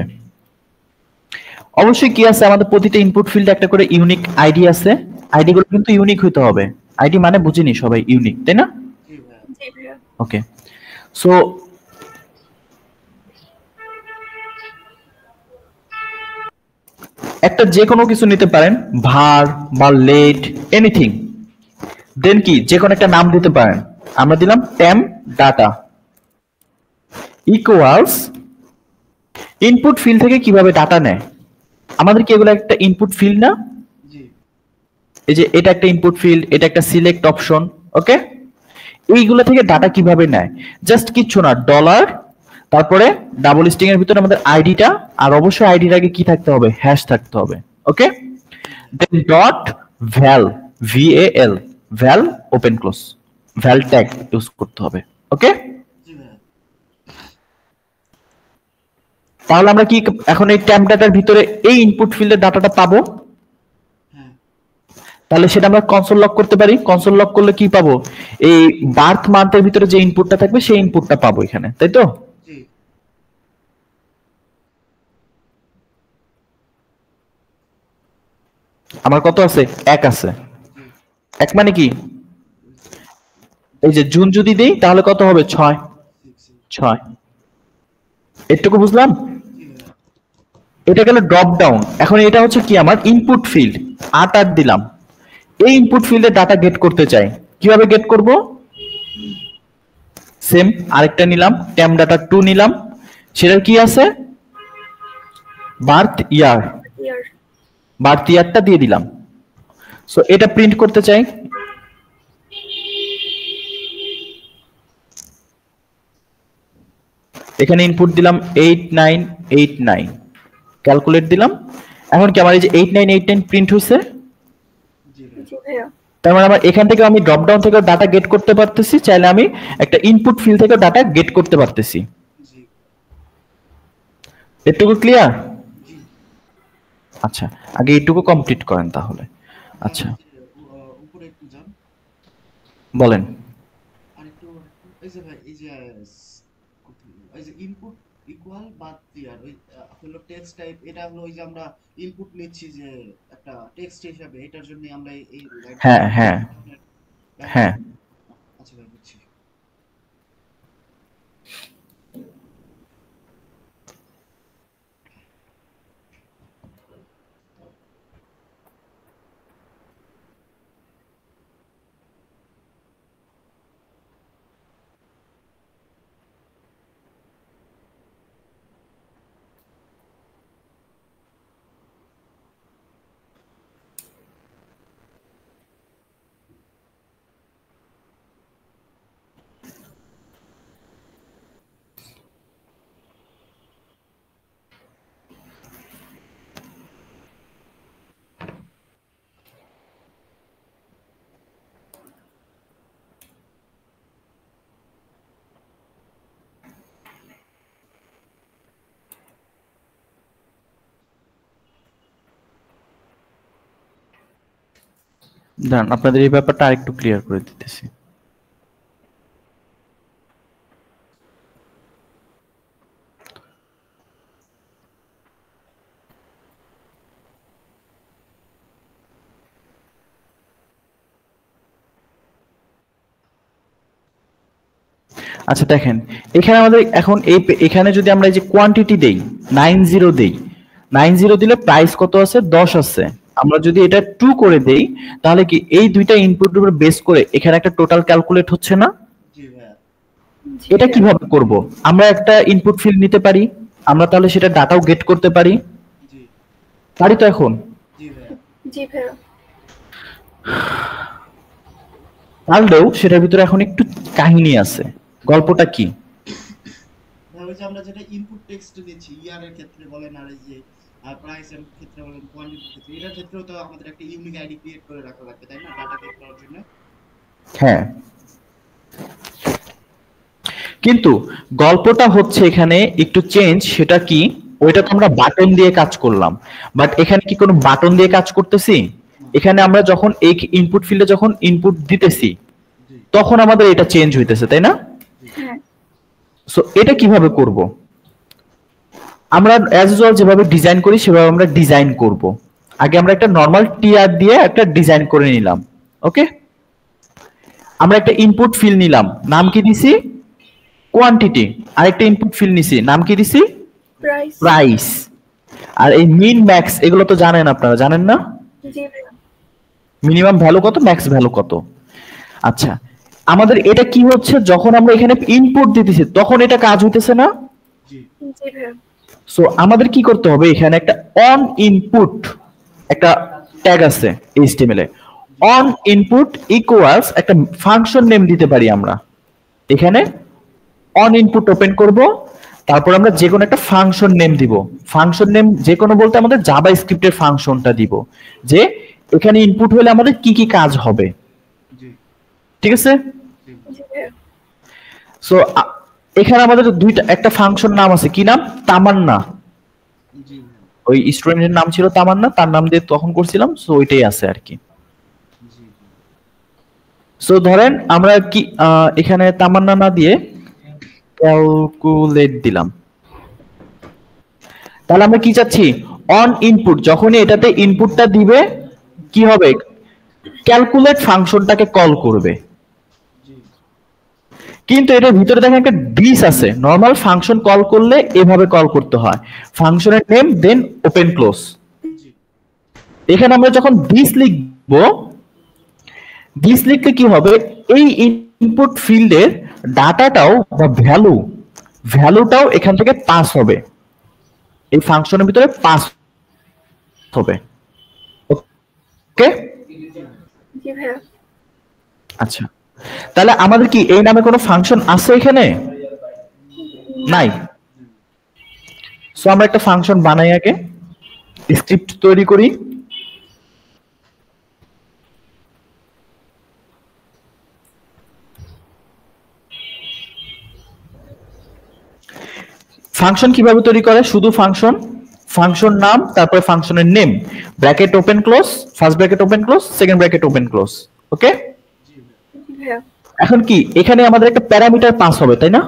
অবশ্যই কি আছে, আমাদের প্রতিটা ইনপুট ফিল্ডে একটা করে ইউনিক আইডি আছে। আইডি গুলো কিন্তু ইউনিক হইতে হবে। আইডি মানে বুঝিনি সবাই, ইউনিক, তাই না? জি ভাই। জি ভাইয়া। ওকে, সো একটা যে কোনো কিছু নিতে পারেন, ভার বা লেট, এনিথিং। দেন কি যে কোনো একটা নাম দিতে পারেন। আমরা দিলাম টেম ডাটা ইকুয়ালস, ইনপুট ফিল্ড থেকে কিভাবে ডাটা নেয়, আমাদের কি এগুলো একটা ইনপুট ফিল্ড না? জি এই যে এটা একটা ইনপুট ফিল্ড, এটা একটা সিলেক্ট অপশন। ওকে, এইগুলো থেকে ডাটা কিভাবে নেয়? জাস্ট কিচ্ছু না, ডলার, তারপরে ডাবল স্ট্রিং এর ভিতরে আমাদের আইডিটা, আর অবশ্যই আইডির আগে কি থাকতে হবে, হ্যাশ থাকতে হবে। ওকে, দেন ডট ভ্যাল, VAL, ভ্যাল ওপেন ক্লোজ, ভ্যাল ট্যাগ ইউজ করতে হবে। ওকে, জি ভাই। তাহলে আমরা কি এখন এই ট্যাম্প ডাটার ভিতরে এই ইনপুট ফিল্ডের ডাটাটা পাবো? হ্যাঁ তাহলে সেটা আমরা কনসোল লক করতে পারি। কনসোল লক করলে কি পাবো? এই বার্থ মান্থের ভিতরে যে ইনপুটটা থাকবে সেই ইনপুটটা পাবো এখানে, তাই তো? জি আমার কত আছে? 1 আছে। জি 1 মানে কি? এই যে জুন যদি দেই তাহলে কত হবে? 6। 6 এটুকু বুঝলাম। জি ভাই। এটা গেল ড্রপ ডাউন। এখন এটা হচ্ছে কি আমার ইনপুট ফিল্ড, 8 দিলাম। এই ইনপুট ফিল্ডে ডাটা গেট করতে চাই, কিভাবে গেট করব? সেম আরেকটা নিলাম, টেম ডাটা 2 নিলাম। সেটার কি আছে? Birth year. ইয়ার। বাড়তি ইয়ারটা দিয়ে দিলাম। সো এটা প্রিন্ট করতে চাই, এখানে ইনপুট দিলাম 8989, ক্যালকুলেট দিলাম। এখন কি আমার এই যে 8989 প্রিন্ট হয়েছে? জি ভাই। জি ভাইয়া। তার মানে আমার এখান থেকে আমি ড্রপ ডাউন থেকে ডাটা গেট করতে পারতেছি, চাইলে আমি একটা ইনপুট ফিল্ড থেকে ডাটা গেট করতে পারতেছি। জি এটুকু ক্লিয়ার? জি। আচ্ছা, আগে এইটুকু কমপ্লিট করেন তাহলে। আচ্ছা উপরে একটু যান, বলেন। আরেকটু এই যে ভাই, এই যে ইনপুট ইকুয়াল বা ক্লিয়ার, ওই হলো টেক্সট টাইপ, এটা হলো ওই যে আমরা ইনপুট নিচ্ছি যে একটা টেক্সট হিসাবে, এটার জন্য আমরা এই লাইনটা হ্যাঁ হ্যাঁ হ্যাঁ। আচ্ছা ভাই, বুঝছি। দাঁড়ান, আপনাদের এই ব্যাপারটা আরেকটু ক্লিয়ার করে দিতেছি। আচ্ছা দেখেন, এখানে আমাদের এখন এখানে যদি আমরা এই যে কোয়ান্টিটি দেই 90 দেই, 90 দিলে প্রাইস কত আছে? 10 আছে। আমরা যদি এটা 2 করে দেই, তাহলে কি এই দুইটা ইনপুটের উপর বেস করে এখানে একটা টোটাল ক্যালকুলেট হচ্ছে না? জি ভাইয়া। জি এটা ভাইয়া। কিভাবে করব? আমরা একটা ইনপুট ফিল্ড নিতে পারি, আমরা তাহলে সেটা ডাটাও গেট করতে পারি, জি পারি তো এখন? জি ভাইয়া। জি ভাইয়া। তাহলেও সেটার ভিতরে এখন একটু কাহিনী আছে। গল্পটা কি? ভাই ওই যে আমরা যেটা ইনপুট টেক্সট দিচ্ছি, ইয়ার এর ক্ষেত্রে বলেন, আর এই যে প্রাইস এর ক্ষেত্রে বলেন, কোয়ান্টিটির ক্ষেত্রে, এটার ক্ষেত্রেও তো আমাদের একটা ইউনিক আইডি ক্রিয়েট করে রাখা লাগবে, তাই না, ডাটা গেট করার জন্য? হ্যাঁ, কিন্তু গল্পটা হচ্ছে এখানে একটু চেঞ্জ। সেটা কি? ওইটা তো আমরা বাটন দিয়ে কাজ করলাম, বাট এখানে কি কোনো বাটন দিয়ে কাজ করতেছি? এখানে আমরা যখন এই ইনপুট ফিল্ডে যখন ইনপুট দিতেছি, জি তখন আমাদের এটা চেঞ্জ হইতেছে, তাই না? হ্যাঁ। সো এটা কিভাবে করব? আমরা অ্যাজ ইউজুয়াল যেভাবে ডিজাইন করি সেভাবে আমরা ডিজাইন করব। আগে আমরা একটা নরমাল টিআর দিয়ে একটা ডিজাইন করে নিলাম। ওকে, আমরা একটা ইনপুট ফিল্ড নিলাম, নাম কি দিছি? কোয়ান্টিটি। আরেকটা ইনপুট ফিল্ড নিছি, নাম কি দিছি? প্রাইস। প্রাইস। আর এই মিন ম্যাক্স এগুলো তো জানেন, আপনারা জানেন না? জি ভাইয়া। মিনিমাম ভ্যালু কত, ম্যাক্স ভ্যালু কত। আচ্ছা, আমাদের এটা কি হচ্ছে, যখন আমরা এখানে ইনপুট দিতেছি তখন এটা কাজ হইতেছে না? জি জি ভাইয়া। সো আমাদের কি করতে হবে, এখানে একটা অন ইনপুট একটা ট্যাগ আছে HTML A. On input equals একটা ফাংশন নেম দিতে পারি আমরা। এখানে অন ইনপুট ওপেন করব, তারপর আমরা যে কোনো একটা ফাংশন নেম দিব। ফাংশন নেম যে কোনো বলতে আমাদের জাভা স্ক্রিপ্টের ফাংশনটা দিব, যে এখানে ইনপুট হলে আমাদের কি কি কাজ হবে। জি ঠিক আছে? জি জি ভাইয়া। সো এখানে আমাদের একটা ফাংশন নাম আছে, কি নাম? তামান্না। জি ভাইয়া। ওই স্টুডেন্টের নাম ছিল তামান্না, তার নাম দিয়ে তখন করছিলাম, সো ওইটাই আছে আর কি। জি সো ধরেন আমরা কি এখানে তামান্না না দিয়ে ক্যালকুলেট দিলাম, তাহলে আমরা কি চাচ্ছি? অন ইনপুট যখনই এটাতে ইনপুটটা দিবে কি হবে? ক্যালকুলেট ফাংশনটাকে কল করবে। জি কিন্তু এটার ভিতরে দেখেন একটা ডিস আছে। নরমাল ফাংশন কল করলে এভাবে কল করতে হয়, ফাংশনের নেম দেন ওপেন ক্লোজ। জি এখানে আমরা যখন দিস লিখবো, দিস লিখলে কি হবে, এই ইনপুট ফিল্ডের ডাটাটাও বা ভ্যালুটাও এখান থেকে পাস হবে, এই ফাংশনের ভিতরে পাস হবে। ওকে? জি ভাইয়া। আচ্ছা, তাহলে আমাদের কি এই নামে কোনো ফাংশন আছে এখানে? নাই। সো আমরা একটা ফাংশন বানাই, আগে স্ক্রিপ্ট তৈরি করি। ফাংশন কিভাবে তৈরি করে? শুধু ফাংশন, ফাংশন নাম, তারপরে ফাংশনের name, bracket open close, first bracket open close, second bracket open close. Okay? জি ভাইয়া। এখন কি এখানে আমাদের একটা প্যারামিটার পাস হবে, তাই না?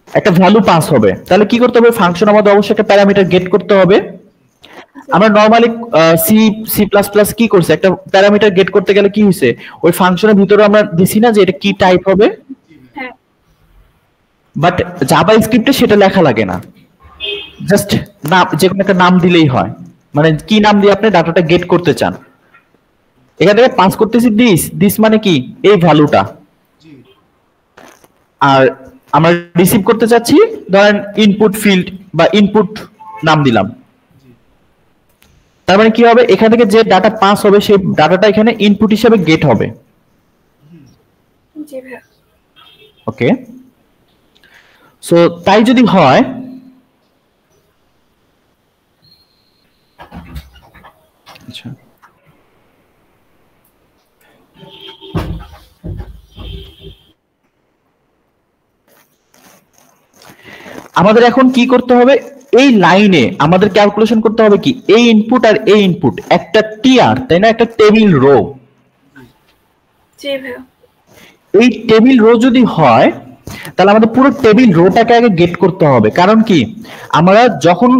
একটা ভ্যালু পাস হবে। তাহলে কি করতে হবে? ফাংশন আমাদের অবশ্যই একটা প্যারামিটার গেট করতে হবে। আমরা normally C C plus plus কি করছে, একটা প্যারামিটার গেট করতে গেলে কি হয়েছে, ওই ফাংশনের ভিতরে আমরা দিছি না যে এটা কি টাইপ হবে, হ্যাঁ। বাট জাভা স্ক্রিপ্টে সেটা লেখা লাগে না, জাস্ট নাম, যে কোনো একটা নাম দিলেই হয়। মানে কি নাম দিয়ে আপনি ডাটাটা গেট করতে চান, এখান থেকে পাস করতেছি দিস, দিস মানে কি এই ভ্যালুটা, আর আমরা রিসিভ করতে চাচ্ছি ধরেন ইনপুট ফিল্ড বা ইনপুট নাম দিলাম। তার মানে কি হবে, এখান থেকে যে ডাটা পাস হবে সেই ডাটাটা এখানে ইনপুট হিসেবে গেট হবে। জি ভাইয়া। ওকে, সো তাই যদি হয়, আচ্ছা আমাদের এখন কি করতে হবে, এই লাইনে আমাদের ক্যালকুলেশন করতে হবে কি, এই ইনপুট আর এই ইনপুট একটা টিআর, তাই না, একটা টেবিল রো। জি ভাইয়া। এই টেবিল রো যদি হয় তাহলে আমাদের পুরো টেবিল রোটাকে আগে গেট করতে হবে। কারণ কি, আমরা যখন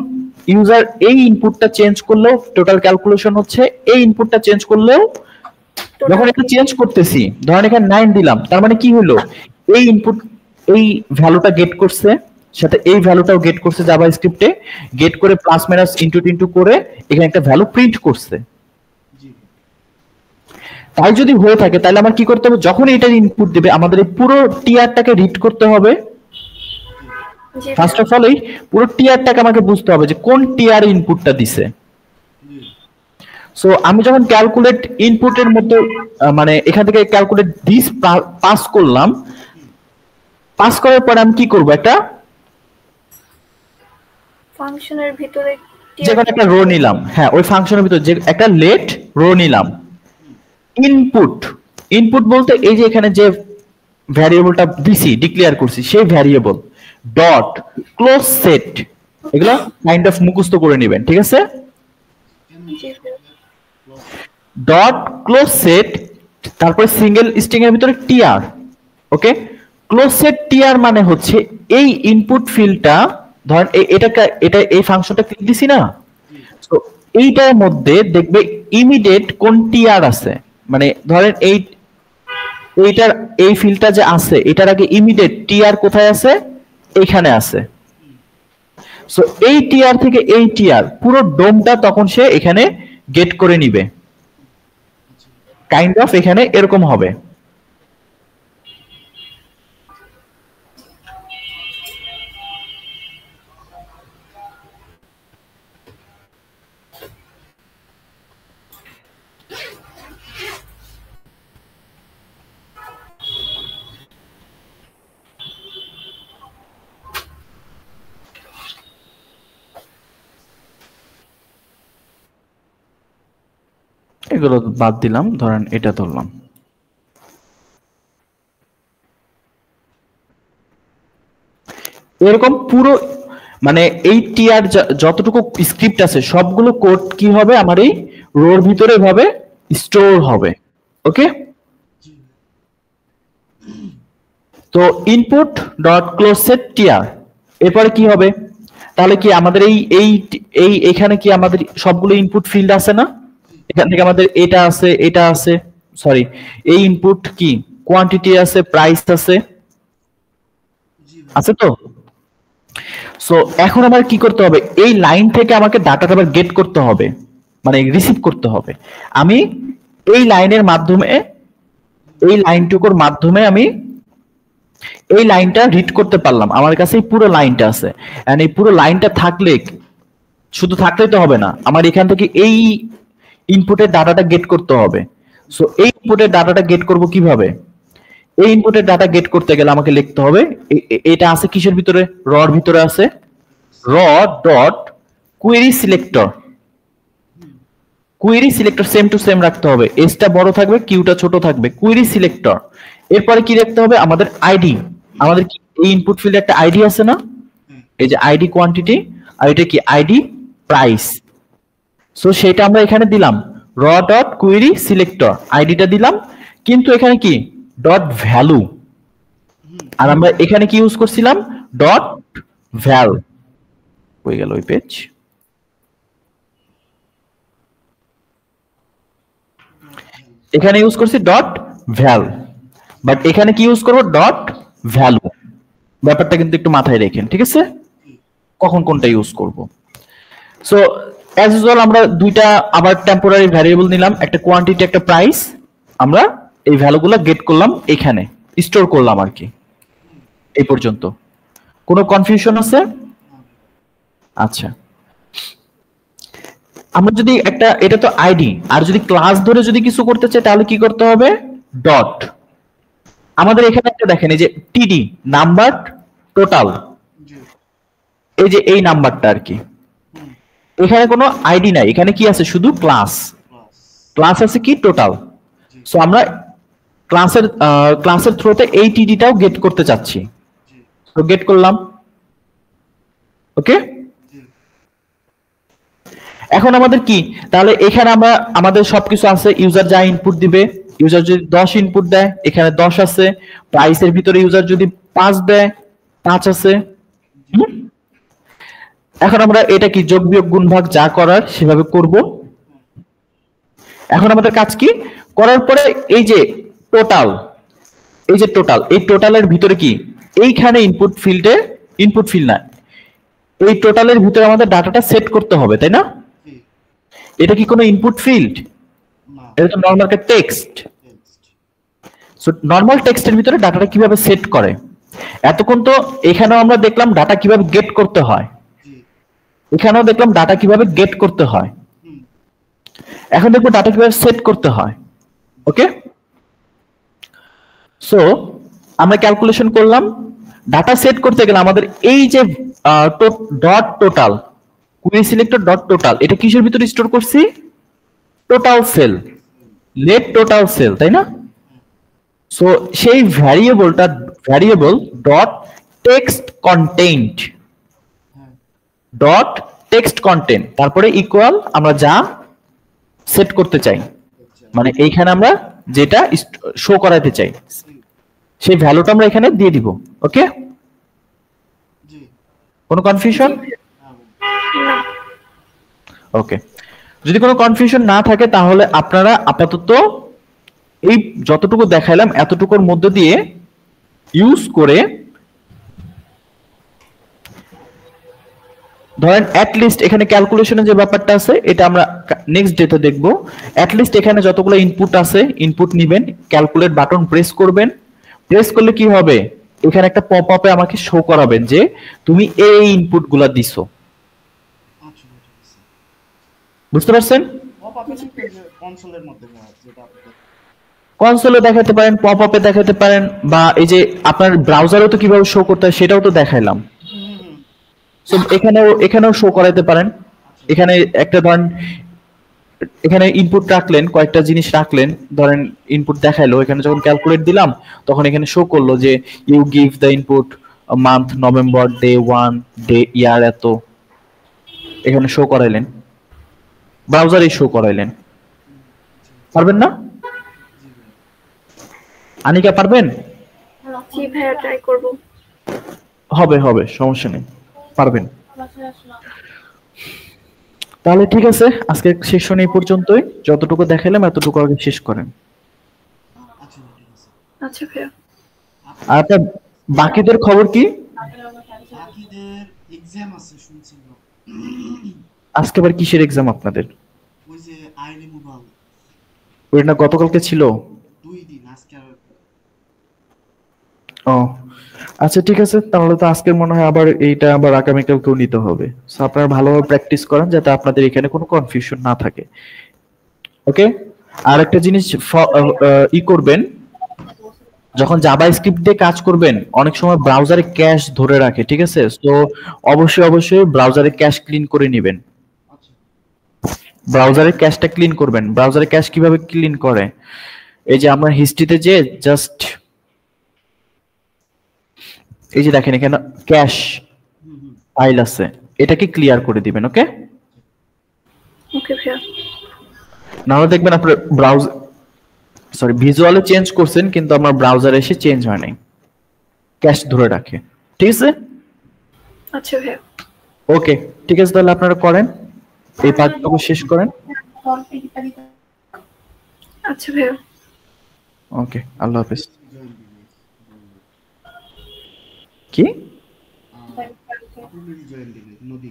ইউজার এই ইনপুটটা চেঞ্জ করলেও টোটাল ক্যালকুলেশন হচ্ছে, এই ইনপুটটা চেঞ্জ করলেও, যখন এটা চেঞ্জ করতেছি ধরেন এখানে 9 দিলাম, তার মানে কি হলো, এই ইনপুট এই ভ্যালুটা গেট করছে, সাথে এই ভ্যালুটাও গেট করছে জাভা স্ক্রিপ্টে, গেট করে প্লাস মাইনাস ইনটু করে এখানে একটা ভ্যালু প্রিন্ট করছে। তাই যদি হয়ে থাকে তাহলে আমার কি করতে হবে, যখন এটার ইনপুট দিবে আমাদের এই পুরো টিআরটাকে রিড করতে হবে। ফার্স্ট অফ অল এই পুরো টিআরটাকে আমাকে বুঝতে হবে যে কোন টিআর ইনপুটটা দিছে। সো আমি যখন ক্যালকুলেট ইনপুটের মধ্যে মানে এখান থেকে ক্যালকুলেট দিস পাস করলাম, পাস করার পরে আমি কি করব, একটা ফাংশনের ভিতরে যে কোনো একটা রো নিলাম, হ্যাঁ ওই ফাংশনের ভিতরে যে একটা লেট রো নিলাম। ইনপুট, ইনপুট বলতে এই যে এখানে যে ভ্যারিয়েবলটা দিছি ডিক্লেয়ার করছি সেই ভ্যারিয়েবল, ডট ক্লোজ সেট, এগুলা কাইন্ড অফ মুখস্থ করে নেবেন, ঠিক আছে? ডট ক্লোজ সেট, তারপরে সিঙ্গেল স্ট্রিং এর ভিতরে টিআর। ওকে, ক্লোজ সেট টিআর মানে হচ্ছে এই ইনপুট ফিল্ডটা, ধরেন এটা এই ফাংশনটা ক্লিক দিছি না, তো এইটার মধ্যে দেখবে ইমিডিয়েট কোন টিআর আছে, মানে ধরেন এইটার এই ফিল্ডটা যে আছে এটার আগে ইমিডিয়েট টিআর কোথায় আছে, এইখানে আছে। সো এই টিআর থেকে এই টিআর পুরো ডোমটা তখন সে এখানে গেট করে নিবে, কাইন্ড অফ এখানে এরকম হবে। এগুলো বাদ দিলাম, ধরেন এটা ধরলাম। এরকম পুরো মানে এই টিআর যতটুকু স্ক্রিপ্ট আছে সবগুলো কোড কি হবে, আমার এই রোর ভিতরে ভাবে স্টোর হবে। ওকে, তো input dot close set TR, এরপরে কি হবে, তাহলে কি আমাদের এই এখানে কি আমাদের সবগুলো ইনপুট ফিল্ড আছে না, এখান থেকে আমাদের এটা আছে, এটা আছে, সরি এই ইনপুট কি কোয়ান্টিটি আছে, প্রাইস আছে, আছে তো। সো এখন আমার কি করতে হবে, এই লাইন থেকে আমাকে ডাটাটা আবার গেট করতে হবে, মানে রিসিভ করতে হবে। আমি এই লাইনের মাধ্যমে, এই লাইনটুকুর মাধ্যমে আমি এই লাইনটা রিড করতে পারলাম, আমার কাছে এই পুরো লাইনটা আছে। এন্ড এই পুরো লাইনটা থাকলে, শুধু থাকলেই তো হবে না, আমার এখান থেকে এই ইনপুটের ডাটাটা গেট করতে হবে। সো এই ইনপুটের ডাটাটা গেট করব কিভাবে? এই ইনপুটের ডাটা গেট করতে গেলে আমাকে লিখতে হবে এটা আছে কিসের ভিতরে? রর ভিতরে আছে র dot query selector. Query selector same to same রাখতে হবে, এসটা বড় থাকবে কিউটা ছোট থাকবে। কোয়েরি সিলেক্টর এরপরে কি রাখতে হবে? আমাদের আইডি। আমাদের কি এই ইনপুট ফিল্ডে একটা আইডি আছে না? এই যে আইডি কোয়ান্টিটি, আর এটা কি আইডি প্রাইস। সো সেটা আমরা এখানে দিলাম র ডট কোয়েরি সিলেক্টর, আইডিটা দিলাম, কিন্তু এখানে কি ডট ভ্যালু, আর আমরা এখানে কি ইউজ করছিলাম? ডট ভ্যাল। হয়ে গেল ওই পেজ। এখানে ইউজ করছি ডট ভ্যাল, বাট এখানে কি ইউজ করব? Dot value. ব্যাপারটা কিন্তু একটু মাথায় রাখেন, ঠিক আছে, কখন কোনটা ইউজ করব। সো অ্যাজ ইউজুয়াল আমরা দুইটা আবার টেম্পোরারি ভ্যারিয়েবল নিলাম, একটা কোয়ান্টিটি একটা প্রাইস। আমরা এই ভ্যালুগুলো গেট করলাম, এখানে স্টোর করলাম আর কি। এই পর্যন্ত কোনো কনফিউশন আছে? আচ্ছা, আমরা যদি একটা, এটা তো আইডি, আর যদি ক্লাস ধরে যদি কিছু করতে চাই তাহলে কি করতে হবে? ডট। আমাদের এখানে একটা দেখেন, এই যে টিডি নাম্বার টোটাল, এই যে এই নাম্বারটা আর কি, এখানে কোনো আইডি নাই, এখানে কি আছে? শুধু ক্লাস। ক্লাস আছে কি? টোটাল। সো আমরা ক্লাসের থ্রুতে এই টিডিটাও গেট করতে চাচ্ছি, তো গেট করলাম। ওকে, এখন আমাদের কি তাহলে? এখানে আমরা আমাদের সবকিছু আছে, ইউজার যা ইনপুট দিবে, ইউজার যদি 10 ইনপুট দেয় এখানে 10 আছে, প্রাইসের ভিতরে ইউজার যদি 5 দেয় 5 আছে। এখন আমরা এটা কি যোগ বিয়োগ গুণ ভাগ যা করার সেভাবে করব। এখন আমাদের কাজ কি? করার পরে এই যে টোটাল, এই যে টোটাল, এই টোটালের ভিতরে কি এইখানে ইনপুট ফিল্ডে, ইনপুট ফিল্ড না, এই টোটালের ভিতরে আমাদের ডাটাটা সেট করতে হবে, তাই না? এটা কি কোনো ইনপুট ফিল্ড? এটা তো নরমাল একটা টেক্সট। সো নরমাল টেক্সটের ভিতরে ডাটাটা কিভাবে সেট করে? এতক্ষণ তো এখানেও আমরা দেখলাম ডাটা কিভাবে গেট করতে হয়, এখানেও দেখলাম ডাটা কিভাবে গেট করতে হয়, এখন দেখবো ডাটা কিভাবে সেট করতে হয়। ওকে, সো আমরা ক্যালকুলেশন করলাম, ডাটা সেট করতে গেলে আমাদের এই যে dot total, query selector dot total, এটা কিসের ভিতরে স্টোর করছি? Total sale, let total sale, তাই না? সো সেই variable dot text content, dot text content, তারপরে ইকুয়াল আমরা যা সেট করতে চাই, মানে এইখানে আমরা যেটা শো করাতে চাই সেই ভ্যালুটা আমরা এখানে দিয়ে দিব। ওকে, কোনো কনফিউশন? ওকে, যদি কোনো কনফিউশন না থাকে তাহলে আপনারা আপাতত এই যতটুকু দেখাইলাম এতটুকুর মধ্যে দিয়ে ইউজ করে ধরেন অ্যাটলিস্ট এখানে ক্যালকুলেশনের যে ব্যাপারটা আছে এটা আমরা নেক্সট ডেতে দেখব। অ্যাটলিস্ট এখানে যতগুলো ইনপুট আছে ইনপুট নেবেন, ক্যালকুলেট বাটন প্রেস করবেন, প্রেস করলে কি হবে? এখানে একটা পপ আপে আমাকে শো করাবেন যে তুমি এই ইনপুটগুলো দিছো। বুঝতে পারছেন? কনসোলে দেখাতে পারেন, পপ আপে দেখাতে পারেন, বা এই যে আপনার ব্রাউজারেও তো কিভাবে শো করতে হয় সেটাও তো দেখাইলাম। সো এখানেও শো করাইতে পারেন। এখানে একটা ধরেন এখানে ইনপুট রাখলেন, কয়েকটা জিনিস রাখলেন, ধরেন ইনপুট দেখাইলো, এখানে যখন ক্যালকুলেট দিলাম তখন এখানে শো করলো যে you give the input month November, day 1, day year এত, এখানে শো করাইলেন, ব্রাউজারে শো করাইলেন। পারবেন না? আনিকা পারবেন? জি ভাইয়া, ট্রাই করব। হবে, সমস্যা নেই, পারবেন। তাহলে ঠিক আছে, আজকে সেশন এই পর্যন্তই, যতটুকু দেখাইলাম এতটুকু আগে শেষ করেন। আচ্ছা ভাইয়া। আর আপনার বাকিদের খবর কি? বাকিদের এক্সাম আছে শুনছি। আজকে আবার কিসের এক্সাম আপনাদের? ওই যে আই রিমুভাল। ওই না গতকালকে ছিল? 2 দিন, আজকে আর। ও আচ্ছা, ঠিক আছে, তাহলে তো আজকের মনে হয় আবার এইটা আবার আগামীকালকেও নিতে হবে। সো আপনারা ভালোভাবে প্র্যাকটিস করেন যাতে আপনাদের এখানে কোনো কনফিউশন না থাকে। ওকে, আর একটা জিনিস ই করবেন, যখন জাভাস্ক্রিপ্ট দিয়ে কাজ করবেন অনেক সময় ব্রাউজারে ক্যাশ ধরে রাখে, ঠিক আছে? তো অবশ্যই ব্রাউজারে ক্যাশ ক্লিন করে নেবেন। আচ্ছা ব্রাউজারের ক্যাশটা ক্লিন করবেন। ব্রাউজারে ক্যাশ কিভাবে ক্লিন করে, এই যে আমরা হিস্ট্রিতে যে জাস্ট এই যে দেখেন এখানে ক্যাশ হুম হুম ফাইল আছে, এটাকে ক্লিয়ার করে দিবেন। ওকে, ওকে ভাইয়া। নাহলে দেখবেন আপনার ভিজুয়ালে চেঞ্জ করছেন কিন্তু আমার ব্রাউজারে এসে চেঞ্জ হয় নাই, ক্যাশ ধরে রাখে। ঠিক আছে, আচ্ছা ভাইয়া। ওকে ঠিক আছে, তাহলে আপনারা করেন, এই পার্টটুকু শেষ করেন। আচ্ছা ভাইয়া। ওকে, আল্লাহ হাফেজ। জয়েন দিবি কি? আপনি জয়েন দিবি নদী।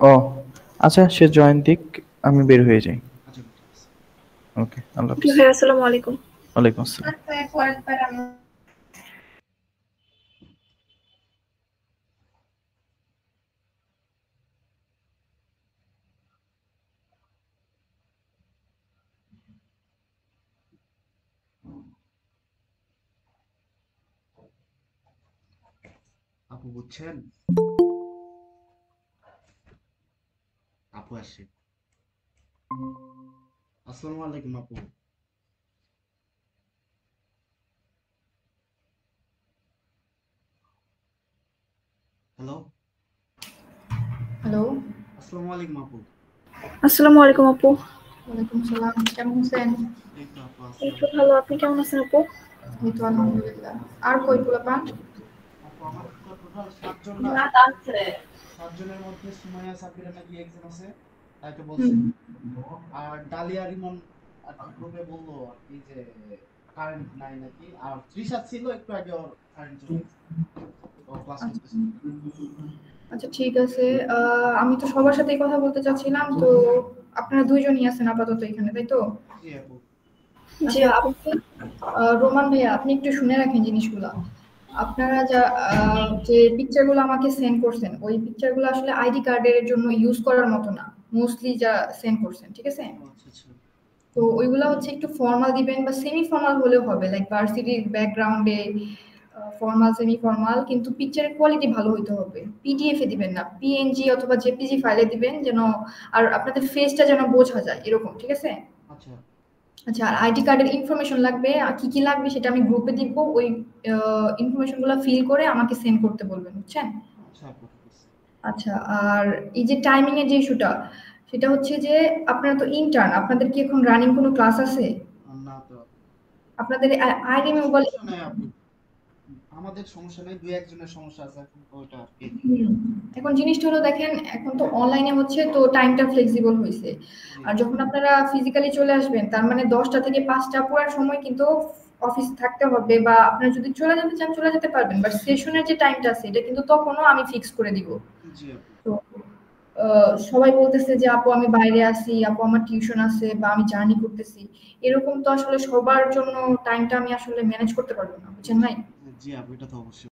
ও আচ্ছা, সে জয়েন দিক, আমি বের হয়ে যাই। আচ্ছা ঠিক আছে। ওকে, আল্লাহ ওকে হাফেজ। ভাইয়া, আসসালামু আলাইকুম। ওয়ালাইকুম আসসালাম। আপু বুঝছেন, আপু আসে। আসসালামু আলাইকুম আপু। হ্যালো, হ্যালো, আসসালামু আলাইকুম আপু। আসসালামু আলাইকুম আপু। ওয়ালাইকুম সালাম। কেমন আছেন? এই তো আপু এই আসসালাম। তো ভালো, আপনি কেমন আছেন আপু? এই তো আলহামদুলিল্লাহ। আর কই পোলাপান? আপু আমাদের তো টোটাল 7 জন না, 7 জনের মধ্যে সুমাইয়া সাবিরা নাকি একজন আছে, তাই তো বলছে। আর ডালিয়া রিমন আর কি গ্রুপে বললো আর কি যে কারেন্ট নাই নাকি, আর তৃষা ছিল একটু আগে, ওর কারেন্ট চলে গেছে, ও ক্লাস করতেছে। আচ্ছা ঠিক আছে। আমি তো সবার সাথেই কথা বলতে চাচ্ছিলাম, তো আপনারা দুইজনই আছেন আপাতত এখানে, তাই তো? জি আপু। জি আচ্ছা, আপু। রোমান ভাইয়া, আপনি একটু শুনে রাখেন জিনিসগুলো। আপনারা যে পিকচারগুলো আমাকে সেন্ড করছেন, ওই পিকচারগুলো আসলে আইডি কার্ডের জন্য ইউজ করার মতো না, মোস্টলি যা সেন্ড করছেন, ঠিক আছে? আচ্ছা আচ্ছা তো ওইগুলা হচ্ছে একটু ফর্মাল দিবেন বা সেমি ফর্মাল হলেও হবে, লাইক ভার্সিটির ব্যাকগ্রাউন্ডে ফর্মাল সেমি ফর্মাল, কিন্তু পিকচারের কোয়ালিটি ভালো হইতে হবে। পিডিএফ এ দিবেন না, পিএনজি অথবা জেপিজি ফাইলে দিবেন যেন, আর আপনাদের ফেসটা যেন বোঝা যায় এরকম, ঠিক আছে? আচ্ছা আচ্ছা, আর আইডি কার্ডের ইনফরমেশন লাগবে, আর কি কি লাগবে সেটা আমি গ্রুপে দিব, ওই ইনফরমেশনগুলো ফিল করে আমাকে সেন্ড করতে বলবেন, বুঝছেন? আচ্ছা আপু ঠিক আছে। আচ্ছা, আর এই যে টাইমিং এর যে ইস্যুটা, সেটা হচ্ছে যে আপনারা তো ইন্টার্ন, আপনাদের কি এখন রানিং কোনো ক্লাস আছে? না তো আপু। আপনাদের আইডি আমাদের মোবাইল। সমস্যা নাই আপু, আমাদের সমস্যা নাই, দুই একজনের সমস্যা আছে এখন, ওইটা আর কি। এখন জিনিসটা হলো দেখেন, এখন তো অনলাইনে হচ্ছে, তো টাইমটা ফ্লেক্সিবল হয়েছে। জি আর যখন আপনারা ফিজিক্যালি চলে আসবেন, তার মানে 10টা থেকে 5টা পুরো সময় কিন্তু অফিস থাকতে হবে, বা আপনারা যদি চলে যেতে চান চলে যেতে পারবেন, বাট সেশনের যে টাইমটা আছে এটা কিন্তু তখনও আমি ফিক্স করে দিব। জি আপু। তো সবাই বলতেছে যে আপু আমি বাইরে আছি, আপু আমার টিউশন আছে, বা আমি জার্নি করতেছি, এরকম তো আসলে সবার জন্য টাইমটা আমি আসলে ম্যানেজ করতে পারবো না, বুঝছেন ভাই? জি আপু, এটা তো অবশ্যই।